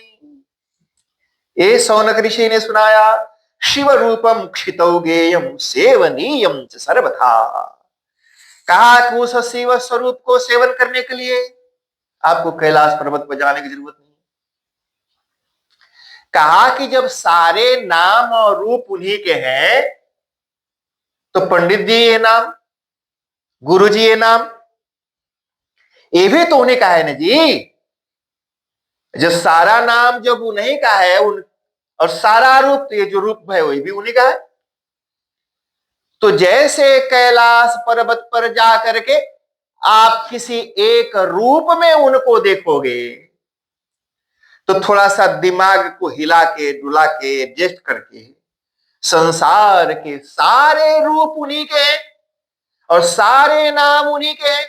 ए शौनक ऋषि ने सुनाया, शिव रूपम क्षितौ गेयम सेवनीयम च सर्वथा। कहा कि उस शिव स्वरूप को सेवन करने के लिए आपको कैलाश पर्वत पर जाने की जरूरत नहीं। कहा कि जब सारे नाम और रूप उन्हीं के हैं, तो पंडित जी ये नाम, गुरु जी ये नाम, ये भी तो उन्हीं का है ना जी। जो सारा नाम जब उन्हीं का है, और सारा रूप, तो ये जो रूप है वही भी उन्हीं का है। तो जैसे कैलाश पर्वत पर जा करके आप किसी एक रूप में उनको देखोगे, तो थोड़ा सा दिमाग को हिला के डुला के एडजस्ट करके, संसार के सारे रूप उन्हीं के और सारे नाम उन्हीं के,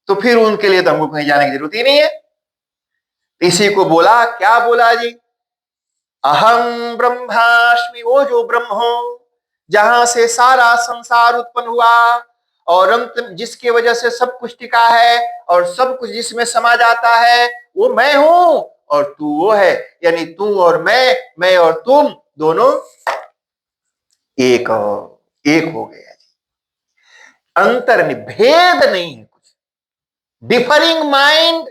तो फिर उनके लिए तो हमको कहीं जाने की जरूरत ही नहीं है। इसी को बोला, क्या बोला जी? अहम ब्रह्मास्मि, वो जो ब्रह्म हो, जहां से सारा संसार उत्पन्न हुआ, और अंत जिसकी वजह से सब कुछ टिका है, और सब कुछ जिसमें समा जाता है, वो मैं हूं और तू वो है। यानी तू और मैं और तुम दोनों एक एक हो गया। अंतर नहीं, भेद नहीं है कुछ। डिफरिंग माइंड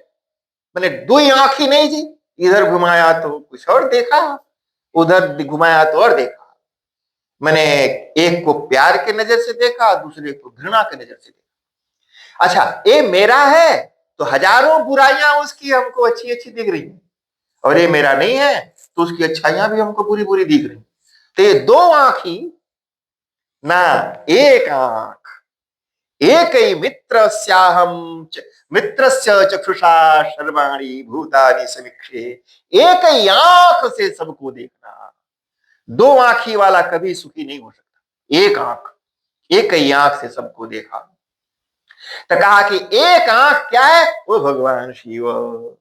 मैंने दुई आंखी नहीं जी, इधर घुमाया तो कुछ और देखा, उधर घुमाया तो और देखा। मैंने एक को प्यार के नजर से देखा, दूसरे को घृणा के नजर से देखा। अच्छा, ये मेरा है तो हजारों बुराइयां उसकी हमको अच्छी अच्छी दिख रही हैं, और ये मेरा नहीं है तो उसकी अच्छाइयां भी हमको बुरी बुरी दिख रही। तो ये दो आंखी ना एक आंख, एक ही मित्रस्याहम मित्रस्य चक्षुषा सर्वाणि भूतानि समीक्षे। एक ही आंख से सबको देखना। दो आंखी वाला कभी सुखी नहीं हो सकता। एक आंख, एक ही आंख से सबको देखा। तो कहा कि एक आंख क्या है? वो भगवान शिव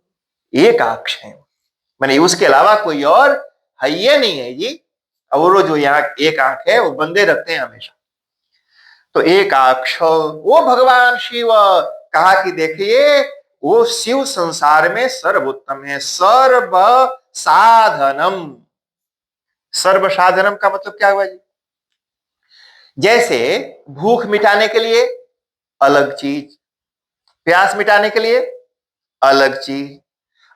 एक आंख है, मैंने उसके अलावा कोई और है ये नहीं है जी। और वो जो यहाँ एक आंख है वो बंदे रखते हैं हमेशा। तो एक आंख वो भगवान शिव। कहा कि देखिए, वो शिव संसार में सर्वोत्तम है, सर्व साधनम। सर्व साधनम का मतलब क्या हुआ जी? जैसे भूख मिटाने के लिए अलग चीज, प्यास मिटाने के लिए अलग चीज,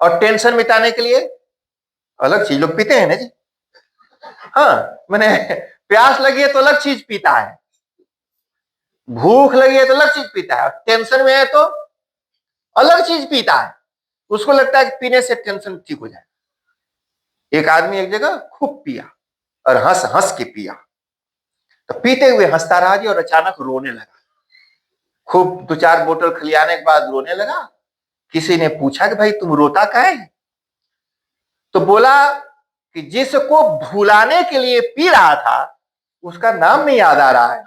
और टेंशन मिटाने के लिए अलग चीज। लोग पीते हैं ना जी। हाँ, मैंने प्यास लगी है तो अलग चीज पीता है, भूख लगी है तो अलग चीज पीता है, टेंशन में है तो अलग चीज पीता है। उसको लगता है कि पीने से टेंशन ठीक हो जाए। एक आदमी एक जगह खूब पिया और हंस हंस के पिया, तो पीते हुए हंसता रहा जी, और अचानक रोने लगा। खूब दो चार बोतल खिलाने के बाद रोने लगा। किसी ने पूछा कि भाई तुम रोता काहे है? तो बोला कि जिसको भुलाने के लिए पी रहा था, उसका नाम नहीं याद आ रहा है।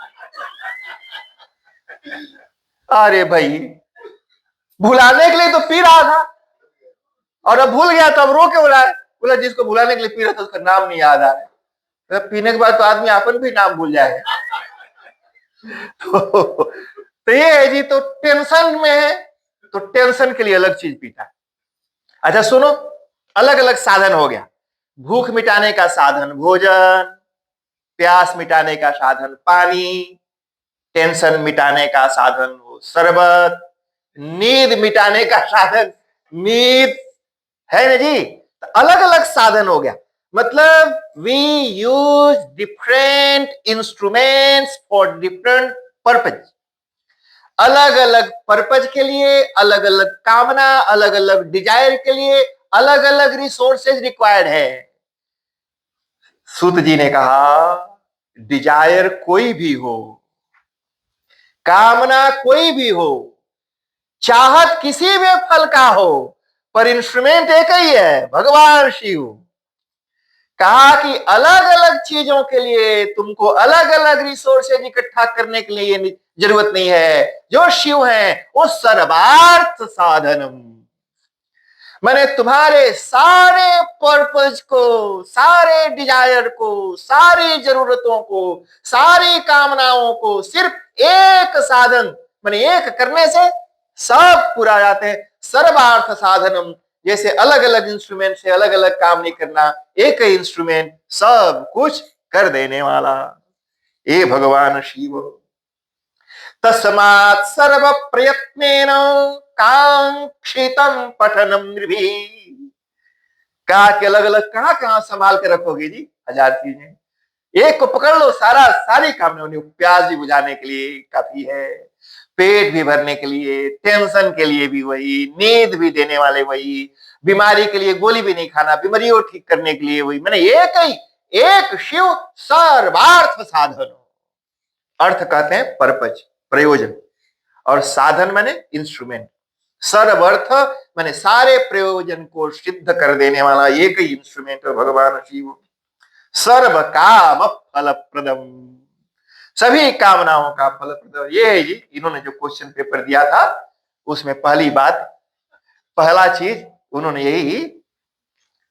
अरे भाई, भुलाने के लिए तो पी रहा था और अब भूल गया, तो अब रो क्यों रहा है? बोला जिसको भुलाने के लिए पी रहा था उसका नाम नहीं याद आ रहा है। तो पीने के बाद तो आदमी अपन भी नाम भूल जाएगा। तो ये है जी, तो टेंशन में है तो टेंशन के लिए अलग चीज पीता है। अच्छा सुनो, अलग अलग साधन हो गया। भूख मिटाने का साधन भोजन, प्यास मिटाने का साधन पानी, टेंशन मिटाने का साधन वो शरबत, नींद मिटाने का साधन नींद, है ना जी। तो अलग अलग साधन हो गया। मतलब we use different instruments for different purpose. अलग अलग पर्पज के लिए, अलग अलग कामना, अलग अलग डिजायर के लिए अलग अलग रिसोर्सेज रिक्वायर्ड है। सूत जी ने कहा डिजायर कोई भी हो, कामना कोई भी हो, चाहत किसी भी फल का हो, पर इंस्ट्रूमेंट एक ही है, भगवान शिव। कहा कि अलग अलग चीजों के लिए तुमको अलग अलग रिसोर्सेज इकट्ठा करने के लिए जरूरत नहीं है। जो शिव है वो सर्वार्थ साधनम, मैंने तुम्हारे सारे पर्पज को, सारे डिजायर को, सारी जरूरतों को, सारी कामनाओं को सिर्फ एक साधन, मैंने एक करने से सब पूरा जाते हैं। सर्वार्थ साधनम, जैसे अलग अलग इंस्ट्रूमेंट से अलग अलग काम नहीं करना, एक ही इंस्ट्रूमेंट सब कुछ कर देने वाला, ये भगवान शिव। तस्मात् सर्व प्रयत्नेन कांक्षितम पठनम निर्भी। कहा कि अलग अलग कहां कहां संभाल के रखोगे जी, हजार चीजें। एक को पकड़ लो, सारा सारी कामना, प्यास भी बुझाने के लिए काफी है, पेट भी भरने के लिए, टेंशन के लिए भी वही, नींद भी देने वाले वही, बीमारी के लिए गोली भी नहीं खाना, बीमारियों ठीक करने के लिए वही। मैंने एक ही, एक शिव सर्वार्थ साधन। अर्थ कहते हैं पर्पज, प्रयोजन, और साधन मैंने इंस्ट्रूमेंट। सर्वर्थ मैंने सारे प्रयोजन को सिद्ध कर देने वाला एक ही इंस्ट्रूमेंट है भगवान शिव। सर्व काम फल प्रदम, सभी कामनाओं का फल प्रदम। ये है जी, इन्होंने जो क्वेश्चन पेपर दिया था उसमें पहली बात, पहला चीज उन्होंने यही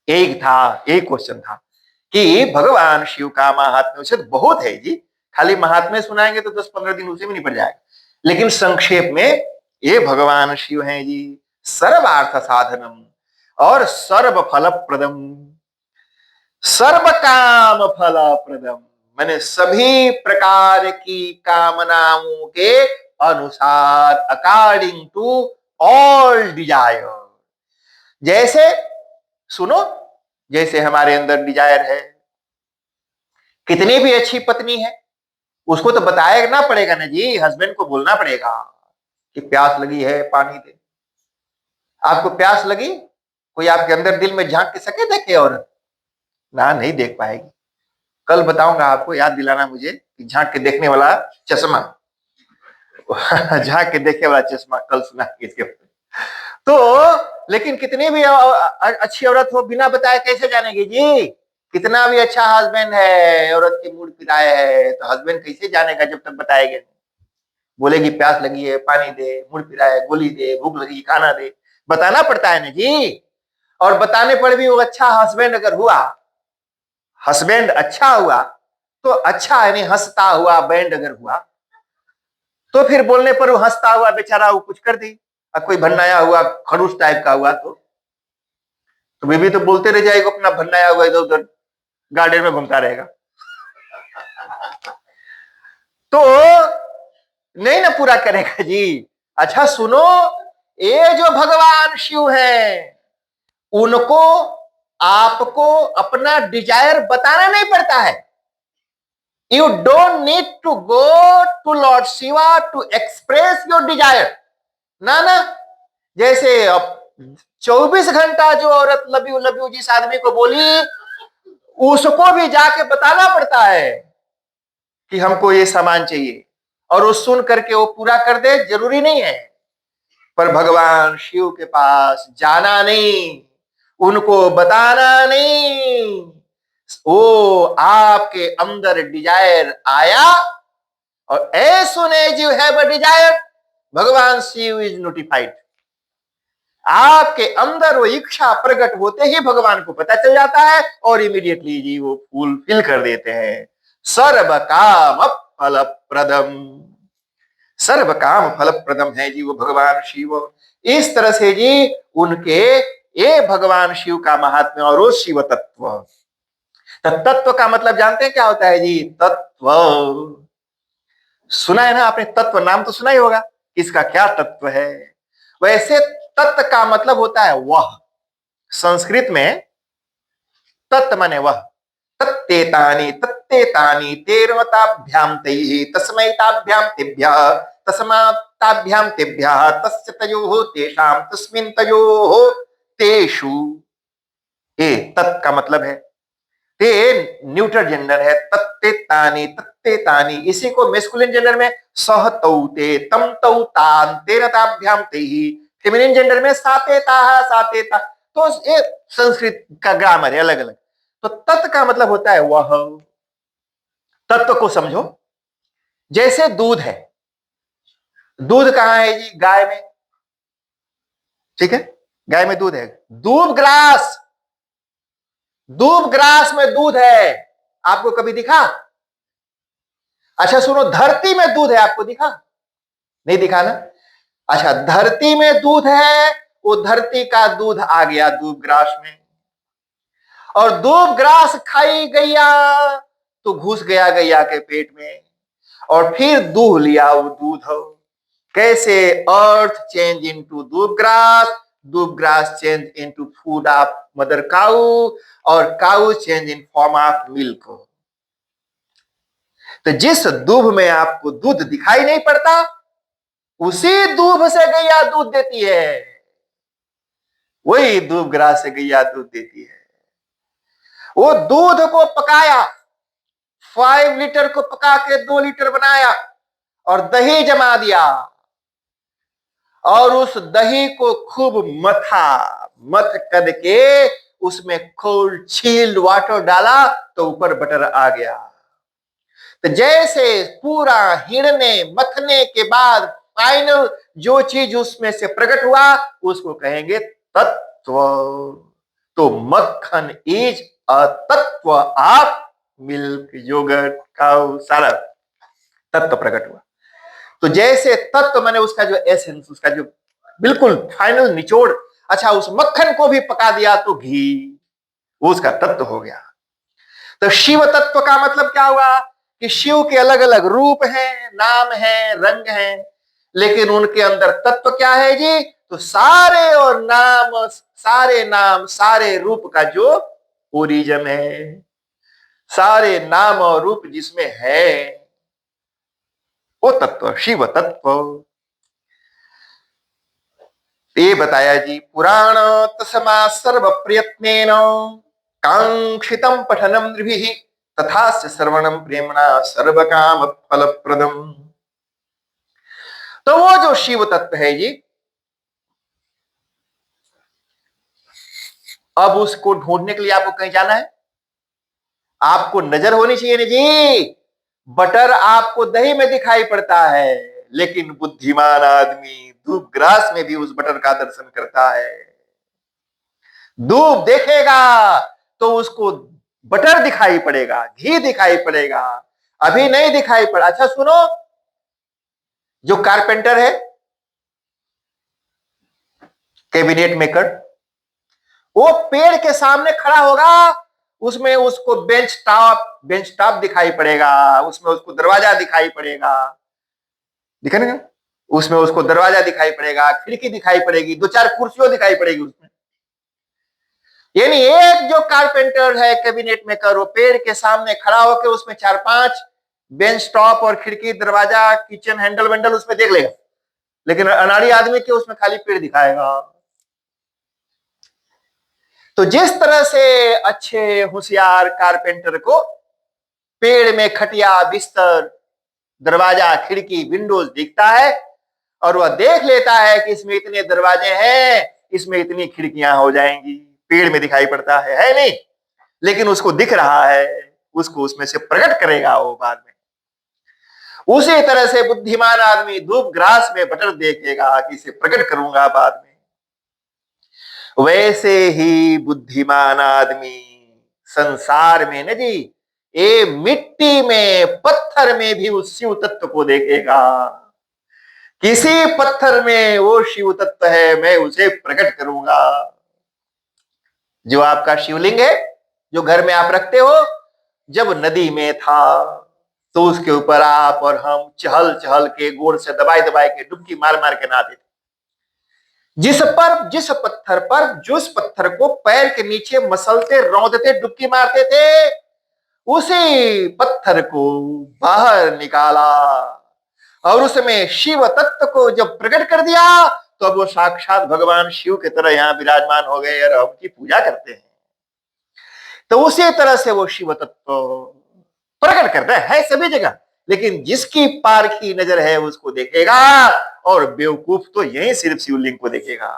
एक था, एक क्वेश्चन था कि भगवान शिव का महात्म्य से बहुत है जी। खाली महात्म्य सुनाएंगे तो 10-15 दिन उसी में निपट जाएगा, लेकिन संक्षेप में ये भगवान शिव हैं जी, सर्वार्थ साधनम और सर्व फल प्रदम, सर्व काम फल प्रदम, मैंने सभी प्रकार की कामनाओं के अनुसार, अकॉर्डिंग टू ऑल डिजायर। जैसे सुनो, जैसे हमारे अंदर डिजायर है, कितनी भी अच्छी पत्नी है उसको तो बताना पड़ेगा ना जी, हस्बैंड को बोलना पड़ेगा कि प्यास लगी है पानी दे। आपको प्यास लगी, कोई आपके अंदर दिल में झांक के सके देखे औरत? ना, नहीं देख पाएगी। कल बताऊंगा आपको, याद दिलाना मुझे कि झांक के देखने वाला चश्मा झांक के देखने वाला चश्मा कल सुना इसके। तो लेकिन कितनी भी अच्छी औरत हो, बिना बताए कैसे जानेगी जी? कितना भी अच्छा हस्बैंड है, औरत के मूड पिराए है, तो हस्बैंड कैसे जानेगा जब तक बताएगा? बोलेगी प्यास लगी है पानी दे, मूड पिराए गोली दे, भूख लगी खाना दे, बताना पड़ता है ना जी। और बताने पर भी वो अच्छा हस्बैंड अगर हुआ, हस्बैंड अच्छा हुआ तो अच्छा, यानी हंसता हुआ बैंड अगर हुआ, तो फिर बोलने पर वो हंसता हुआ बेचारा वो कुछ कर दी। अब कोई भन्नाया हुआ खड़ूस टाइप का हुआ तो बीबी तो बोलते रह जाएगा, अपना भन्नाया हुआ इधर उधर गार्डन में घूमता रहेगा, तो नहीं ना पूरा करेगा जी। अच्छा सुनो, ये जो भगवान शिव है उनको आपको अपना डिजायर बताना नहीं पड़ता है। You don't need to go to Lord Shiva to express your desire। ना ना, जैसे अब 24 घंटा जो औरत लव यू जिस आदमी को बोली, उसको भी जाके बताना पड़ता है कि हमको ये सामान चाहिए, और वो सुन करके वो पूरा कर दे, जरूरी नहीं है। पर भगवान शिव के पास जाना नहीं, उनको बताना नहीं, वो आपके अंदर डिजायर आया, और as soon as you have a desire, भगवान शिव इज नोटिफाइड। आपके अंदर वो इच्छा प्रकट होते ही भगवान को पता चल जाता है और इमीडिएटली जी वो फुलफिल कर देते हैं। सर्व काम फलप्रदम, सर्व काम फलप्रदम है जी वो भगवान शिव। इस तरह से जी उनके ये भगवान शिव का महात्म्य और वो शिव तत्व। तत्व का मतलब जानते हैं क्या होता है जी? तत्व सुना है ना आपने? तत्व नाम तो सुना ही होगा, इसका क्या तत्व है। वैसे तत्व का मतलब होता है वह। संस्कृत में तत्व माने वह। तत्तेतानि तत्तेतानि तेरवताभ्याम तैः तस्मै ताभ्याम तेभ्यः तस्मात् ताभ्याम तेभ्यः तस्य तयोः तेषां तस्मिन् तयोः तेषु। ये तत् का मतलब है, ते न्यूट्रल जेंडर है। तत्तेतानि तत्तेतानि, इसी को मैस्कुलिन जेंडर में सह तौ ते तम तौ तान तेन ताभ्याम तेहि, फेमिनिन जेंडर में साते ताहा साते ता। तो ये संस्कृत का ग्रामर है अलग अलग। तो तत् का मतलब होता है वह। तत्व को समझो, जैसे दूध है। दूध कहां है जी? गाय में, ठीक है? गाय में दूध है। दूब ग्रास, दूब ग्रास में दूध है, आपको कभी दिखा? अच्छा सुनो, धरती में दूध है, आपको दिखा? नहीं दिखा ना? अच्छा, धरती में दूध है, वो धरती का दूध आ गया दूब ग्रास में, और दूब ग्रास खाई गैया तो घुस गया गैया के पेट में, और फिर दूह लिया वो दूध। कैसे? Earth change into doob grass change into food of mother cow, और cow change in form of milk. तो जिस दूब में आपको दूध दिखाई नहीं पड़ता, उसी दूब से गैया दूध देती है, वही दूब ग्रास से गैया दूध देती है। वो दूध को पकाया, 5 लीटर को पका के 2 लीटर बनाया, और दही जमा दिया, और उस दही को खूब मथा, मथ करके उसमें कोल्ड चिल्ड वाटर डाला तो ऊपर बटर आ गया। तो जैसे पूरा हिड़ने मथने के बाद फाइनल जो चीज उसमें से प्रकट हुआ उसको कहेंगे तत्व। तो मक्खन इज अ तत्व ऑफ मिल्क, योगर्ट, काऊ, सारा तत्व प्रकट हुआ। तो जैसे तत्व माने उसका जो एसेंस, उसका जो बिल्कुल फाइनल निचोड़। अच्छा, उस मक्खन को भी पका दिया तो घी, वो उसका तत्व हो गया। तो शिव तत्व का मतलब क्या हुआ? कि शिव के अलग अलग रूप हैं, नाम हैं, रंग हैं, लेकिन उनके अंदर तत्व क्या है जी? तो सारे और नाम सारे रूप का जो ओरिजिन है, सारे नाम और रूप जिसमें है, वो तत्व शिव तत्व। ये बताया जी। पुराण तस्मा सर्व प्रयत्नेन कांक्षितम पठनम नृभिः तथा श्रवणम प्रेमणा सर्व काम फलप्रदम। तो वो जो शिव तत्व है जी, अब उसको ढूंढने के लिए आपको कहीं जाना है? आपको नजर होनी चाहिए ना जी। बटर आपको दही में दिखाई पड़ता है, लेकिन बुद्धिमान आदमी दूब ग्रास में भी उस बटर का दर्शन करता है। दूब देखेगा तो उसको बटर दिखाई पड़ेगा, घी दिखाई पड़ेगा, अभी नहीं दिखाई पड़ा। अच्छा सुनो, जो कारपेंटर है, कैबिनेट मेकर, वो पेड़ के सामने खड़ा होगा, उसमें उसको बेंच टॉप दिखाई पड़ेगा, उसमें उसको दरवाजा दिखाई पड़ेगा, दिखेगा ना? उसमें उसको दरवाजा दिखाई पड़ेगा, खिड़की दिखाई पड़ेगी, 2-4 कुर्सियों दिखाई पड़ेगी उसमें। यानी एक जो कारपेंटर है, कैबिनेट मेकर, वो पेड़ के सामने खड़ा होकर उसमें 4-5 बेंच टॉप और खिड़की, दरवाजा, किचन हैंडल वेंडल उसमें देख लेगा, लेकिन अनाड़ी आदमी के उसमें खाली पेड़ दिखाएगा। तो जिस तरह से अच्छे होशियार कारपेंटर को पेड़ में खटिया, बिस्तर, दरवाजा, खिड़की, विंडोज दिखता है, और वह देख लेता है कि इसमें इतने दरवाजे हैं, इसमें इतनी खिड़कियां हो जाएंगी, पेड़ में दिखाई पड़ता है नहीं? लेकिन उसको दिख रहा है, उसको उसमें से प्रकट करेगा वो बाद में। उसी तरह से बुद्धिमान आदमी धूप ग्रास में बटर देखेगा कि इसे प्रकट करूंगा बाद में। वैसे ही बुद्धिमान आदमी संसार में न जी, ये मिट्टी में पत्थर में भी उस शिव तत्व को देखेगा। किसी पत्थर में वो शिव तत्व है, मैं उसे प्रकट करूंगा। जो आपका शिवलिंग है, जो घर में आप रखते हो, जब नदी में था तो उसके ऊपर आप और हम चहल चहल के गोड़ से दबाए दबाए के डुबकी मार मार के नहाते थे। जिस पत्थर पर, जिस पत्थर को पैर के नीचे मसलते, रौंदते, डुबकी मारते थे, उसी पत्थर को बाहर निकाला और उसमें शिव तत्व को जब प्रकट कर दिया तो अब वो साक्षात भगवान शिव की तरह यहां विराजमान हो गए और हम उनकी पूजा करते हैं। तो उसी तरह से वो शिव तत्व प्रकट करता है सभी जगह, लेकिन जिसकी पारखी नजर है उसको देखेगा, और बेवकूफ तो यही सिर्फ शिवलिंग को देखेगा।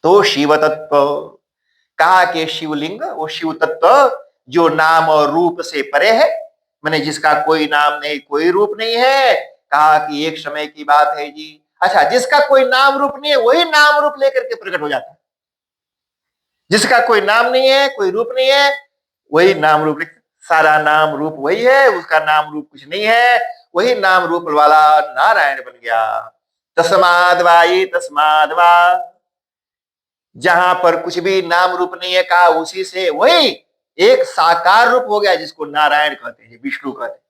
तो शिव तत्व कहा कि शिवलिंग वो शिव तत्व जो नाम और रूप से परे है, मैंने जिसका कोई नाम नहीं, कोई रूप नहीं है। कहा कि एक समय की बात है जी, अच्छा जिसका कोई नाम रूप नहीं है वही नाम रूप लेकर के प्रकट हो जाता है। जिसका कोई नाम नहीं है, कोई रूप नहीं है, वही नाम रूप, सारा नाम रूप वही है, उसका नाम रूप कुछ नहीं है, वही नाम रूप वाला नारायण बन गया। तस्माद वाई तस्माद वा, जहां पर कुछ भी नाम रूप नहीं है, कहा उसी से वही एक साकार रूप हो गया जिसको नारायण कहते हैं, विष्णु कहते हैं।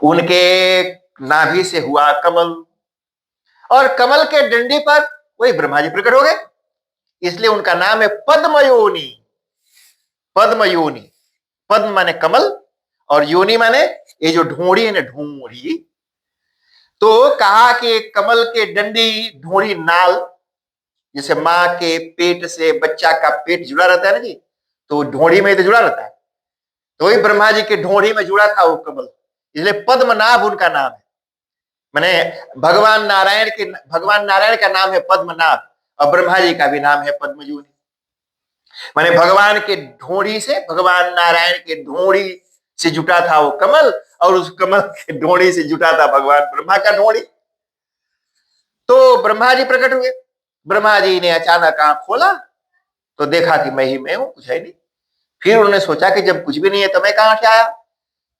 उनके नाभि से हुआ कमल, और कमल के डंडी पर वही ब्रह्मा जी प्रकट हो गए, इसलिए उनका नाम है पद्मयोनि। पद्मयोनि, पद्म माने कमल और योनि माने ये जो ढूंढी है ना, ढूंढी। तो कहा कि कमल के डंडी, ढूंढी नाल, जैसे माँ के पेट से बच्चा का पेट जुड़ा रहता है ना जी, तो ढूंढी में तो जुड़ा रहता है, तो वही ब्रह्मा जी के ढूंढी में जुड़ा था वो कमल, इसलिए पद्मनाभ उनका नाम है। मैंने भगवान नारायण का नाम है पद्मनाभ, और ब्रह्मा जी का भी नाम है पद्मयोनि। माने भगवान के ढोड़ी से, भगवान नारायण के ढोड़ी से जुटा था वो कमल, और उस कमल के ढोड़ी से जुटा था भगवान ब्रह्मा का ढोड़ी। तो ब्रह्मा जी प्रकट हुए। ब्रह्मा जी ने अचानक आंख खोला तो देखा कि मैं ही मैं हूं, कुछ है नहीं। फिर उन्होंने सोचा कि जब कुछ भी नहीं है तो मैं कहां से आया।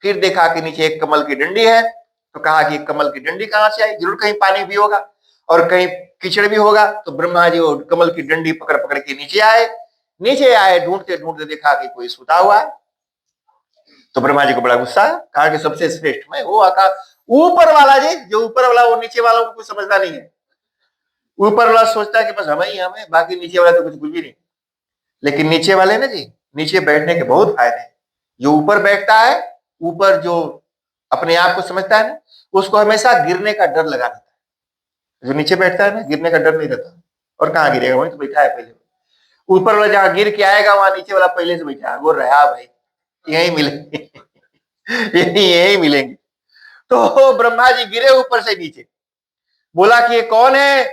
फिर देखा कि नीचे एक कमल की डंडी है, तो कहा कि कमल की डंडी कहां से आई, जरूर कहीं पानी भी होगा और कहीं कीचड़ भी होगा। तो ब्रह्मा जी वो कमल की डंडी पकड़ पकड़ के नीचे आए। नीचे आए, ढूंढते ढूंढते देखा कि कोई सुता हुआ है। तो ब्रह्मा जी को बड़ा गुस्सा है, कहा कि सबसे श्रेष्ठ मैं वो आका ऊपर वाला जी, जो ऊपर वाला, वो नीचे वालों को कुछ समझता नहीं है। ऊपर वाला सोचता है कि बस हमें ही हमें, बाकी नीचे वाला तो कुछ भी नहीं। लेकिन नीचे वाले ना जी, नीचे बैठने के बहुत फायदे हैं। जो ऊपर बैठता है, ऊपर जो अपने आप को समझता है ना, उसको हमेशा गिरने का डर लगा रहता है। जो नीचे बैठता है ना, गिरने का डर नहीं रहता, और कहाँ गिरेगा, वहीं तो बैठा है पहले। ऊपर वाला जहां गिर के आएगा वहां नीचे वाला पहले से बैठा है, वो रहा भाई यही मिलेंगे यही मिलेंगे। तो ब्रह्मा जी गिरे ऊपर से नीचे, बोला कि ये कौन है,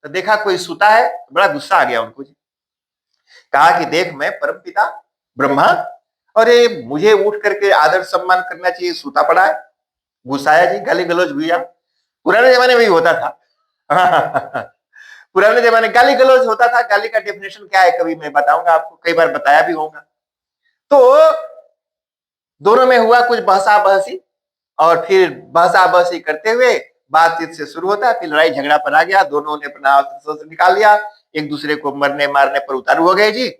तो देखा कोई सुता है। बड़ा गुस्सा आ गया उनको जी। कहा कि देख मैं परम पिता ब्रह्मा, और ये मुझे उठ करके आदर सम्मान करना चाहिए, सुता पड़ा है। गुस्साया जी, गाली गलौज हुआ। पुराने जमाने में भी होता था पुराने जमाने गाली गलौज होता था। गाली का डेफिनेशन क्या है कभी मैं बताऊंगा आपको, कई बार बताया भी होगा। तो दोनों में हुआ कुछ बहसा बहसी, और फिर बहसा बहसी करते हुए बातचीत से शुरू होता है, फिर लड़ाई झगड़ा पर आ गया। दोनों ने अपना अस्त्र निकाल लिया, एक दूसरे को मरने मारने पर उतारू हो गए जी।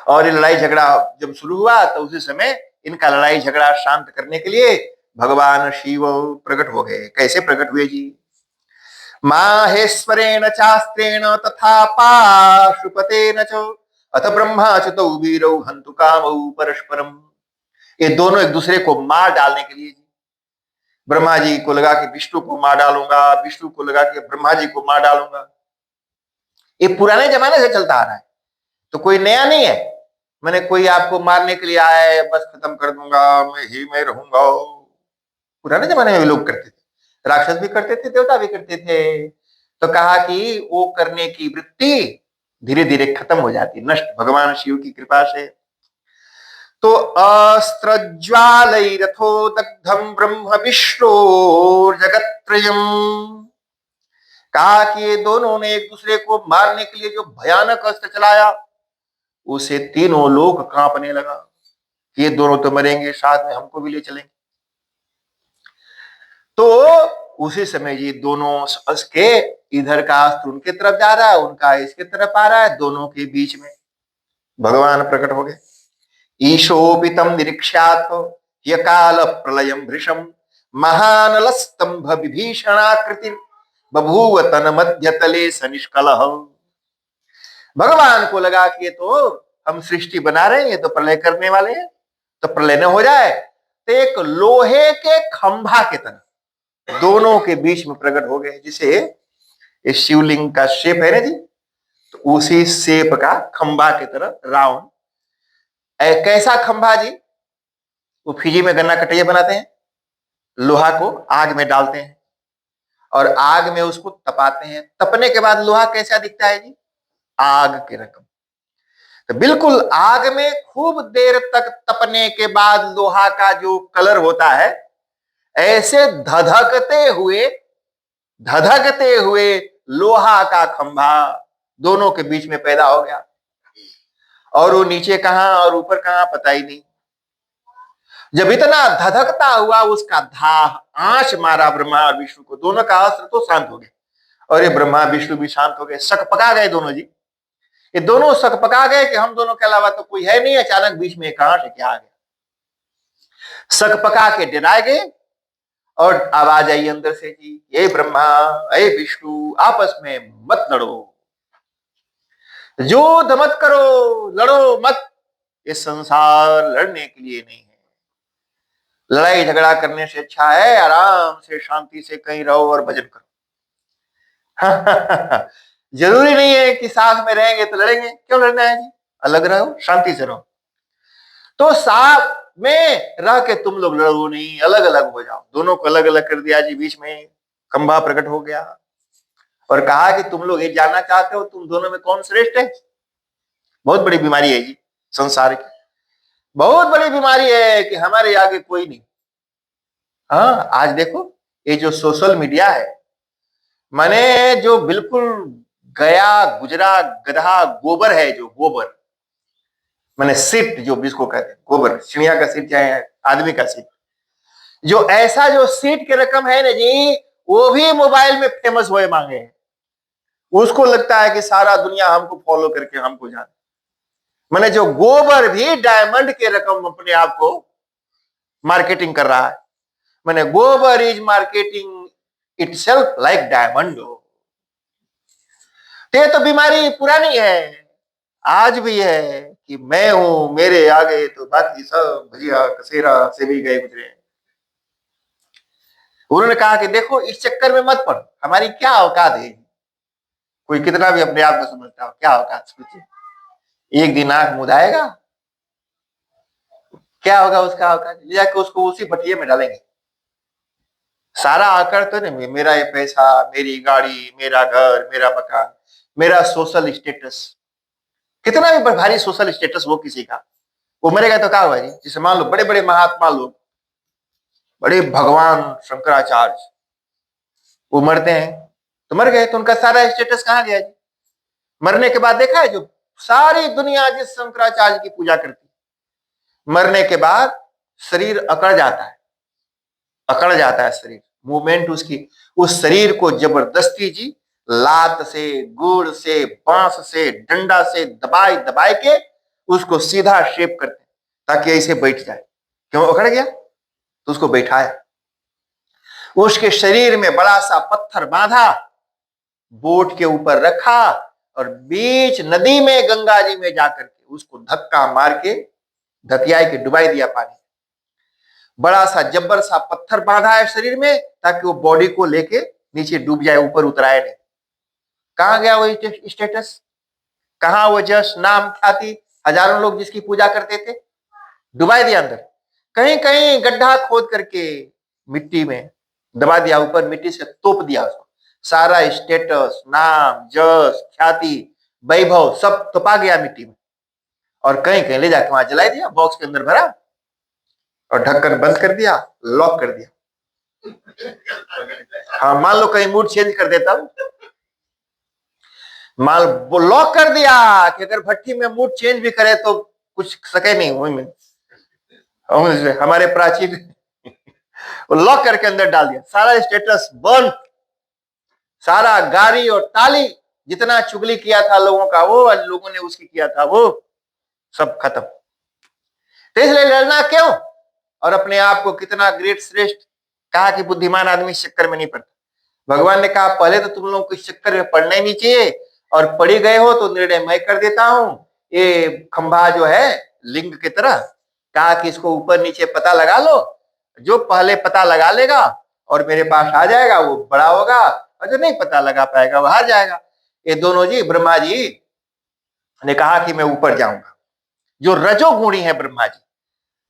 और ये लड़ाई झगड़ा जब शुरू हुआ तो उसी समय इनका लड़ाई झगड़ा शांत करने के लिए भगवान शिव प्रकट हो गए। कैसे प्रकट हुए जी? माहेश्वरेण चास्त्रेण तथा पाशुपतेन च अथ ब्रह्मा च तौ वीरौ हन्तु कामौ परस्परम। ये दोनों एक दूसरे को मार डालने के लिए, ब्रह्मा जी को लगा कि विष्णु को मार डालूंगा, विष्णु को लगा कि ब्रह्मा जी को मार डालूंगा। ये पुराने जमाने से चलता आ रहा है, तो कोई नया नहीं है। मैंने कोई आपको मारने के लिए आया है, बस खत्म कर दूंगा, मैं ही मैं रहूंगा। पुराने जमाने में भी लोग करते थे, राक्षस भी करते थे, देवता भी करते थे। तो कहा कि वो करने की वृत्ति धीरे धीरे खत्म हो जाती, नष्ट, भगवान शिव की कृपा से। तो अस्त्रज्वालैरथो दग्धम ब्रह्म विष्णु जगत्त्रयम्, कहा कि ये दोनों ने एक दूसरे को मारने के लिए जो भयानक अस्त्र चलाया, उसे तीनों लोग कांपने लगा कि ये दोनों तो मरेंगे, साथ में हमको भी ले चलेंगे। तो उसी समय ये दोनों के इधर का अस्त्र उनके तरफ जा रहा है, उनका इसके तरफ आ रहा है, दोनों के बीच में भगवान प्रकट हो गए। ईशोपितम निरीक्षाथ यकाल प्रलयम भृशम महानल स्तंभ विभीषणाकृति बभूव तन मध्य तले सनिष्कलह। भगवान को लगा कि ये तो हम सृष्टि बना रहे हैं, ये तो प्रलय करने वाले हैं, तो प्रलय न हो जाए, तो एक लोहे के खंभा के तरह दोनों के बीच में प्रकट हो गए, जिसे इस शिवलिंग का शेप है ना जी, तो उसी शेप का खंभा की तरह राउंड। कैसा खंभा जी? वो फिजी में गन्ना कटैया बनाते हैं, लोहा को आग में डालते हैं और आग में उसको तपाते हैं, तपने के बाद लोहा कैसा दिखता है जी? आग के रकम। तो बिल्कुल आग में खूब देर तक तपने के बाद लोहा का जो कलर होता है, ऐसे धधकते हुए लोहा का खंभा दोनों के बीच में पैदा हो गया। और वो नीचे कहां और ऊपर कहां पता ही नहीं। जब इतना धधकता हुआ उसका धाह आंच मारा ब्रह्मा और विष्णु को, दोनों का अस्त्र तो शांत हो गए और ये ब्रह्मा विष्णु भी शांत हो गए, सकपका गए दोनों जी। ये दोनों सकपका गए कि हम दोनों के अलावा तो कोई है नहीं। अचानक बीच में कहां से क्या आ गया, सकपका के डराए गए और आवाज आई अंदर से कि ये ब्रह्मा ये विष्णु आपस में मत लड़ो, युद्ध मत करो, लड़ो मत, ये संसार लड़ने के लिए नहीं है। लड़ाई झगड़ा करने से अच्छा है आराम से शांति से कहीं रहो और भजन करो। जरूरी नहीं है कि साथ में रहेंगे तो लड़ेंगे, क्यों लड़ना है जी, अलग रहो, शांति से रहो। तो साथ में रह के तुम लोग लड़ो नहीं, अलग अलग हो जाओ। दोनों को अलग अलग कर दिया जी, बीच में खंभा प्रकट हो गया और कहा कि तुम लोग ये जानना चाहते हो तुम दोनों में कौन श्रेष्ठ है? बहुत बड़ी बीमारी है जी संसार की, बहुत बड़ी बीमारी है कि हमारे आगे कोई नहीं। हाँ, आज देखो ये जो सोशल मीडिया है, माने जो बिल्कुल गया गुजरा गधा गोबर है, जो गोबर माने सिट, जो जिसको कहते हैं गोबर, चिड़िया का सिट चाहे आदमी का सिट, जो ऐसा जो सीट के रकम है ना जी, वो भी मोबाइल में फेमस हुए मांगे हैं। उसको लगता है कि सारा दुनिया हमको फॉलो करके हमको जाने। मैंने जो गोबर भी डायमंड के रकम अपने आप को मार्केटिंग कर रहा है। मैंने गोबर is marketing itself like diamond. ये तो बीमारी पुरानी है, आज भी है कि मैं हूं, मेरे आगे तो बाकी सब भजिया कसेरा से भी गए गुजरे। उन्होंने कहा कि देखो इस चक्कर में मत पड़ो, हमारी क्या औकात है। कोई कितना भी अपने आप को समझता हो, क्या औकात सोचिए, एक दिन आंख मुदाएगा, क्या होगा उसका औकात, ले जाकर उसको उसी भटिये में डालेंगे। सारा आकर तो नहीं, मेरा ये पैसा, मेरी गाड़ी, मेरा घर, मेरा मकान, मेरा सोशल स्टेटस, कितना भी भारी सोशल स्टेटस हो किसी का, वो मरेगा तो क्या हुआ जी। जैसे मान लो बड़े बड़े महात्मा लोग, बड़े भगवान शंकराचार्य, वो मरते हैं तो मर गए, तो उनका सारा स्टेटस कहां गया जी? मरने के बाद देखा है जो सारी दुनिया जिस शंकराचार्य की पूजा करती, मरने के बाद शरीर अकड़ जाता है शरीर, मूवमेंट उसकी, उस शरीर को जबरदस्ती जी लात से, गुड़ से, बांस से, डंडा से दबाई दबाई के उसको सीधा शेप करते हैं ताकि ऐसे बैठ जाए। क्यों अकड़ गया? तो उसको बैठाया, उसके शरीर में बड़ा सा पत्थर बांधा, बोट के ऊपर रखा और बीच नदी में, गंगा जी में जाकर के उसको धक्का मार के धकियाई के डुबाई दिया पानी। बड़ा सा जब्बर सा पत्थर बांधा है शरीर में ताकि वो बॉडी को लेके नीचे डूब जाए, ऊपर उतराए नहीं। कहां गया वो स्टेटस, कहां वो जश, नाम, ख्याति, हजारों लोग जिसकी पूजा करते थे, डुबाई दिया अंदर। कहीं कहीं गड्ढा खोद करके मिट्टी में दबा दिया, ऊपर मिट्टी से तोप दिया उसको। सारा स्टेटस, नाम, जश, ख्याति वैभव सब तपा गया मिट्टी में, और कहीं कहीं ले जाके वहां जला दिया, बॉक्स के अंदर भरा और ढक्कन बंद कर दिया, लॉक कर दिया। हाँ, मान लो कहीं मूड चेंज कर देता हूं, मान वो लॉक कर दिया कि अगर भट्टी में मूड चेंज भी करे तो कुछ सके नहीं वही में। हमारे प्राचीन लॉक करके अंदर डाल दिया, सारा स्टेटस बंद, सारा गाड़ी और ताली, जितना चुगली किया था लोगों का वो, आज लोगों ने उसकी किया था वो, सब खत्म। तो इसलिए लड़ना क्यों, और अपने आप को कितना ग्रेट श्रेष्ठ कहा कि बुद्धिमान आदमी इस चक्कर में नहीं पड़ता। भगवान ने कहा पहले तो तुम लोगों को इस चक्कर में पड़ना ही नहीं चाहिए, और पड़ी गए हो तो निर्णय मैं कर देता हूं। ये खंभा जो है लिंग की तरह, कहा कि इसको ऊपर नीचे पता लगा लो, जो पहले पता लगा लेगा और मेरे पास आ जाएगा वो बड़ा होगा, और जो नहीं पता लगा पाएगा वो हार जाएगा। ये दोनों जी, ब्रह्मा जी ने कहा कि मैं ऊपर जाऊंगा। जो रजोगुणी है ब्रह्मा जी,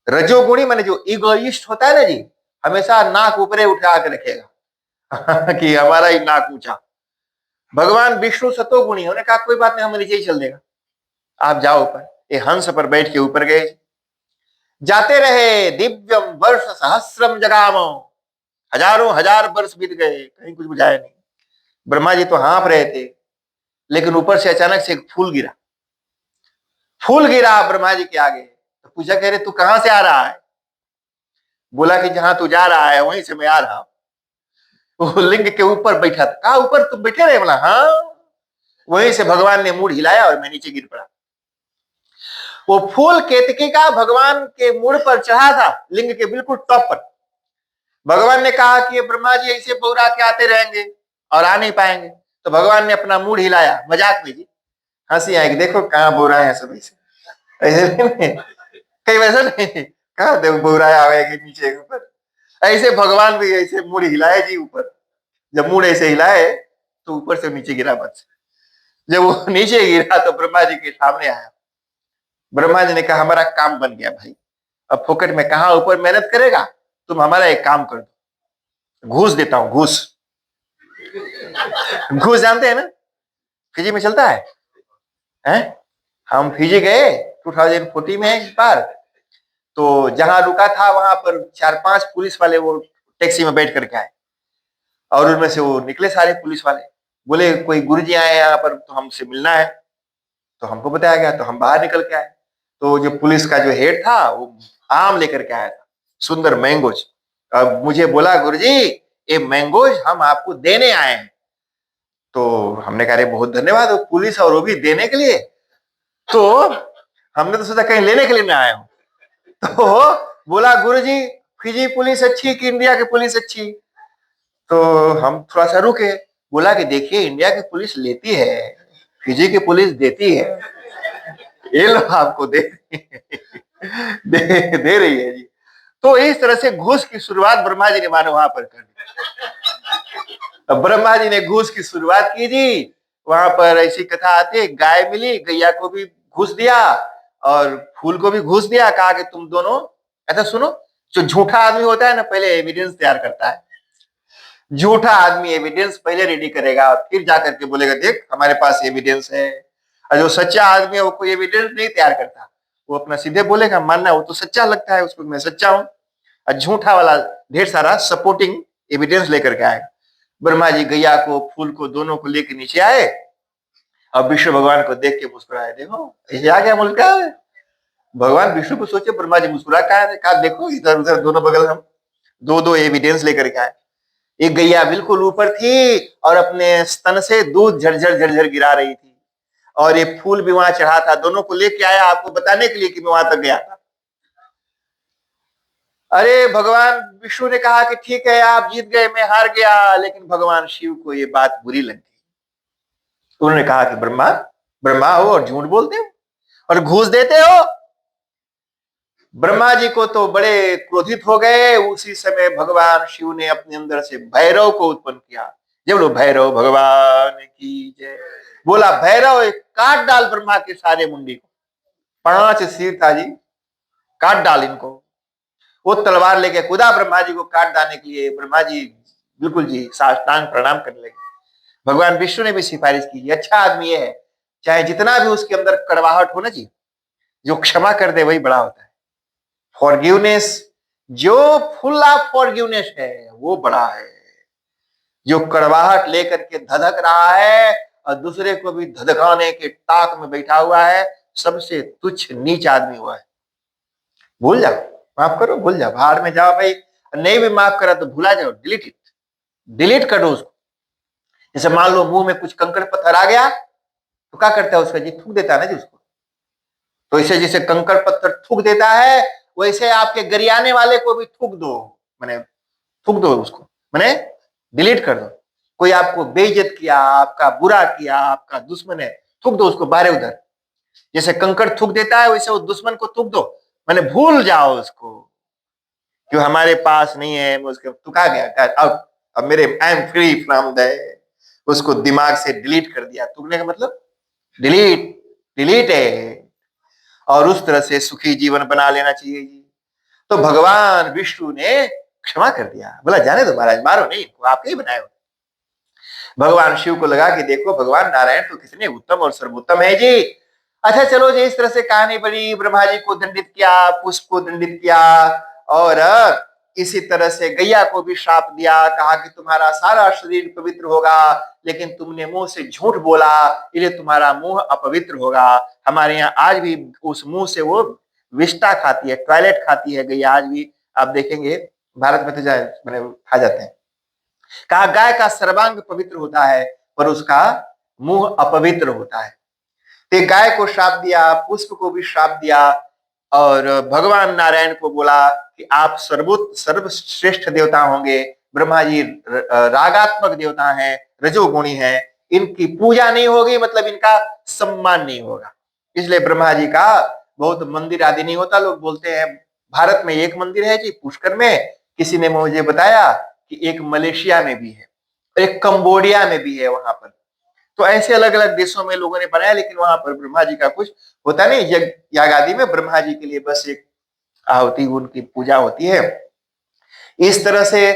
रजोगुणी माने जो इगोइस्ट होता है ना जी, हमेशा नाक ऊपरे उठा के रखेगा कि हमारा ही नाक ऊंचा। भगवान विष्णु सतोगुणी, उन्होंने कहा कोई बात नहीं, हम नीचे ही चल देगा, आप जाओ ऊपर। ये हंस पर बैठ के ऊपर गए, जाते रहे, दिव्यम वर्ष सहस्रम जगामो, हजारों हजार वर्ष बीत गए, कहीं कुछ बुझाया नहीं। ब्रह्मा जी तो हाँफ रहे थे, लेकिन ऊपर से अचानक से एक फूल गिरा, फूल गिरा ब्रह्मा जी के आगे। तो पूछा, कह रहे तू कहां से आ रहा है? बोला कि जहां तू जा रहा है वहीं से मैं आ रहा हूं। वो लिंग के ऊपर बैठा था, कहा ऊपर तुम बैठे रहे? बोला हाँ। वहीं से भगवान ने मुड़ हिलाया और मैं नीचे गिर पड़ा। वो फूल केतकी का भगवान के मुड़ पर चढ़ा था, लिंग के बिल्कुल टॉप पर। भगवान ने कहा कि ये ब्रह्मा जी ऐसे बौरा के आते रहेंगे और आ नहीं पाएंगे, तो भगवान ने अपना मुड़ हिलाया, मजाक में जी, हंसी आएगी, देखो कहाँ बौरा है सब, ऐसे नहीं, कई वैसा नहीं, कहा देखो बौरा आएगी नीचे ऊपर, ऐसे भगवान भी ऐसे मुड़ हिलाए जी ऊपर। जब मुड़ ऐसे हिलाए तो ऊपर से नीचे गिरा बस। जब वो नीचे गिरा तो ब्रह्मा जी के सामने आया। ब्रह्मा जी ने कहा हमारा काम बन गया भाई, अब फोकट में कहा ऊपर मेहनत करेगा, तुम हमारा एक काम कर दो, घूस देता हूं, घूस। घूस जानते हैं ना, फिजी में चलता है? हम फिजी गए 2014 में एक बार, तो जहां रुका था वहां पर 4-5 पुलिस वाले वो टैक्सी में बैठ करके आए, और उनमें से वो निकले सारे पुलिस वाले, बोले कोई गुरुजी आए यहाँ पर तो हमसे मिलना है। तो हमको बताया गया, तो हम बाहर निकल के आए। तो जो पुलिस का जो हेड था वो आम लेकर के आया था, सुंदर मैंगोज। अब मुझे बोला गुरुजी ये मैंगोज हम आपको देने आए हैं। तो हमने कहा बहुत धन्यवाद, वो पुलिस और वो भी देने के लिए। तो हमने तो सोचा कहीं लेने के लिए ना आए हो। तो बोला गुरुजी फिजी पुलिस अच्छी कि इंडिया की पुलिस अच्छी? तो हम थोड़ा सा रुके, बोला कि देखिए इंडिया की पुलिस लेती है, फिजी की पुलिस देती है, ये लोग आपको दे रही है जी। तो इस तरह से घूस की शुरुआत ब्रह्मा जी ने मानो वहां पर कर दी। ब्रह्मा जी ने घूस की शुरुआत की जी, वहां पर ऐसी कथा आती है, गाय मिली, गैया को भी घूस दिया और फूल को भी घूस दिया, कहा कि तुम दोनों ऐसा सुनो। जो झूठा आदमी होता है ना, पहले एविडेंस तैयार करता है, झूठा आदमी एविडेंस पहले रेडी करेगा और फिर जाकर के बोलेगा देख हमारे पास एविडेंस है। और जो सच्चा आदमी है वो कोई एविडेंस नहीं तैयार करता, वो अपना सीधे बोलेगा, मानना वो तो सच्चा लगता है उसको, मैं सच्चा हूं। और झूठा वाला ढेर सारा सपोर्टिंग एविडेंस लेकर के आएगा। ब्रह्मा जी गैया को फूल को दोनों को लेकर नीचे आए और विष्णु भगवान को देख के मुस्कुराए, देखो ऐसे आ गया मुल्का। भगवान विष्णु को सोचे ब्रह्मा जी मुस्कुरा कहा देखो इधर उधर दोनों बगल हम दो दो एविडेंस लेकर के आए। एक गैया बिल्कुल ऊपर थी और अपने स्तन से दूध झरझर झरझर गिरा रही थी, और ये फूल भी वहां चढ़ा था, दोनों को लेके आया आपको बताने के लिए कि मैं वहां तक गया था। अरे भगवान विष्णु ने कहा कि ठीक है आप जीत गए, मैं हार गया, लेकिन भगवान शिव को ये बात बुरी लगी। उन्होंने कहा कि ब्रह्मा ब्रह्मा हो और झूठ बोलते हो और घूस देते हो। ब्रह्मा जी को तो बड़े क्रोधित हो गए। उसी समय भगवान शिव ने अपने अंदर से भैरव को उत्पन्न किया। जब लोग भैरव भगवान की जय बोला, भैरव काट डाल ब्रह्मा के सारे मुंडी को, 5 सिर था जी, काट डाल इनको। वो तलवार लेके कूदा ब्रह्मा जी को काट डालने के लिए। ब्रह्मा जी बिल्कुल जी साष्टांग प्रणाम करने लगे। भगवान विष्णु ने भी सिफारिश की, अच्छा आदमी है, चाहे जितना भी उसके अंदर कड़वाहट हो ना जी, जो क्षमा कर दे वही बड़ा होता है। फॉरगिवनेस, जो फुल ऑफ फॉरगिवनेस है वो बड़ा है। जो कड़वाहट लेकर के धधक रहा है और दूसरे को भी धधकाने के ताक में बैठा हुआ है, सबसे तुच्छ नीच आदमी हुआ है। भूल जाओ, माफ करो, भूल जाओ, भाड़ में जाओ भाई। नहीं भी माफ करा तो भूला जाओ, डिलीट इट, डिलीट कर दो उसको। जैसे मान लो मुंह में कुछ कंकड़ पत्थर आ गया तो क्या करता है उसका जी, थूक देता है ना जी उसको। तो इसे जैसे कंकड़ पत्थर थूक देता है, वैसे आपके गरियाने वाले को भी थूक दो, मैंने थूक दो उसको, मैंने डिलीट कर दो। कोई आपको बेइज्जत किया, आपका बुरा किया, आपका दुश्मन है, थूक दो उसको बाहर उधर। जैसे कंकड़ थूक देता है वैसे वो दुश्मन को थूक दो, मैंने भूल जाओ उसको, जो हमारे पास नहीं है। उसके थुका गया, अब मेरे I am free from that, उसको दिमाग से डिलीट कर दिया। थूकने का मतलब डिलीट, डिलीट है। और उस तरह से सुखी जीवन बना लेना चाहिए जी। तो भगवान विष्णु ने क्षमा कर दिया, बोला जाने दो महाराज, मारो नहीं इनको, आपके ही बनाए हो। भगवान शिव को लगा कि देखो भगवान नारायण तो कितने उत्तम और सर्वोत्तम है जी। अच्छा चलो जी, इस तरह से कहानी बड़ी, ब्रह्मा जी को दंडित किया, पुष्प को दंडित किया, और इसी तरह से गैया को भी श्राप दिया, कहा कि तुम्हारा सारा शरीर पवित्र होगा, लेकिन तुमने मुंह से झूठ बोला, इसलिए तुम्हारा मुंह अपवित्र होगा। हमारे यहाँ आज भी उस मुंह से वो विष्टा खाती है, टॉयलेट खाती है गैया आज भी, आप देखेंगे भारत में तो जाए मैंने खा जाते हैं। कहा गाय का सर्वांग पवित्र होता है पर उसका मुंह अपवित्र होता है। तो गाय को श्राप दिया, पुष्प को भी श्राप दिया, और भगवान नारायण को बोला कि आप सर्वश्रेष्ठ देवता होंगे। ब्रह्मा जी रागात्मक देवता हैं, रजोगुणी हैं, इनकी पूजा नहीं होगी मतलब इनका सम्मान नहीं होगा। इसलिए ब्रह्मा जी का बहुत मंदिर आदि नहीं होता। लोग बोलते हैं भारत में एक मंदिर है जी पुष्कर में, किसी ने मुझे बताया कि एक मलेशिया में भी है, एक कंबोडिया में भी है वहां पर। तो ऐसे अलग अलग देशों में लोगों ने बनाया, लेकिन वहां पर ब्रह्मा जी का कुछ होता नहीं। याग आदि में ब्रह्मा जी के लिए बस एक आहुति, उनकी पूजा होती है। इस तरह से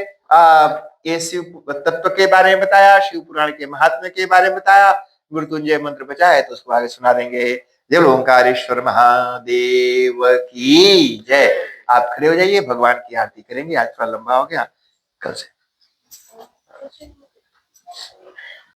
ये शिव तत्व के बारे में बताया, शिव पुराण के महात्म्य के बारे में बताया। मृत्युंजय मंत्र बचा है तो उसको आगे सुना देंगे। जय ओंकारेश्वर महादेव की जय। आप खड़े हो जाइए, भगवान की आरती करेंगे। आज थोड़ा लंबा हो गया, कल से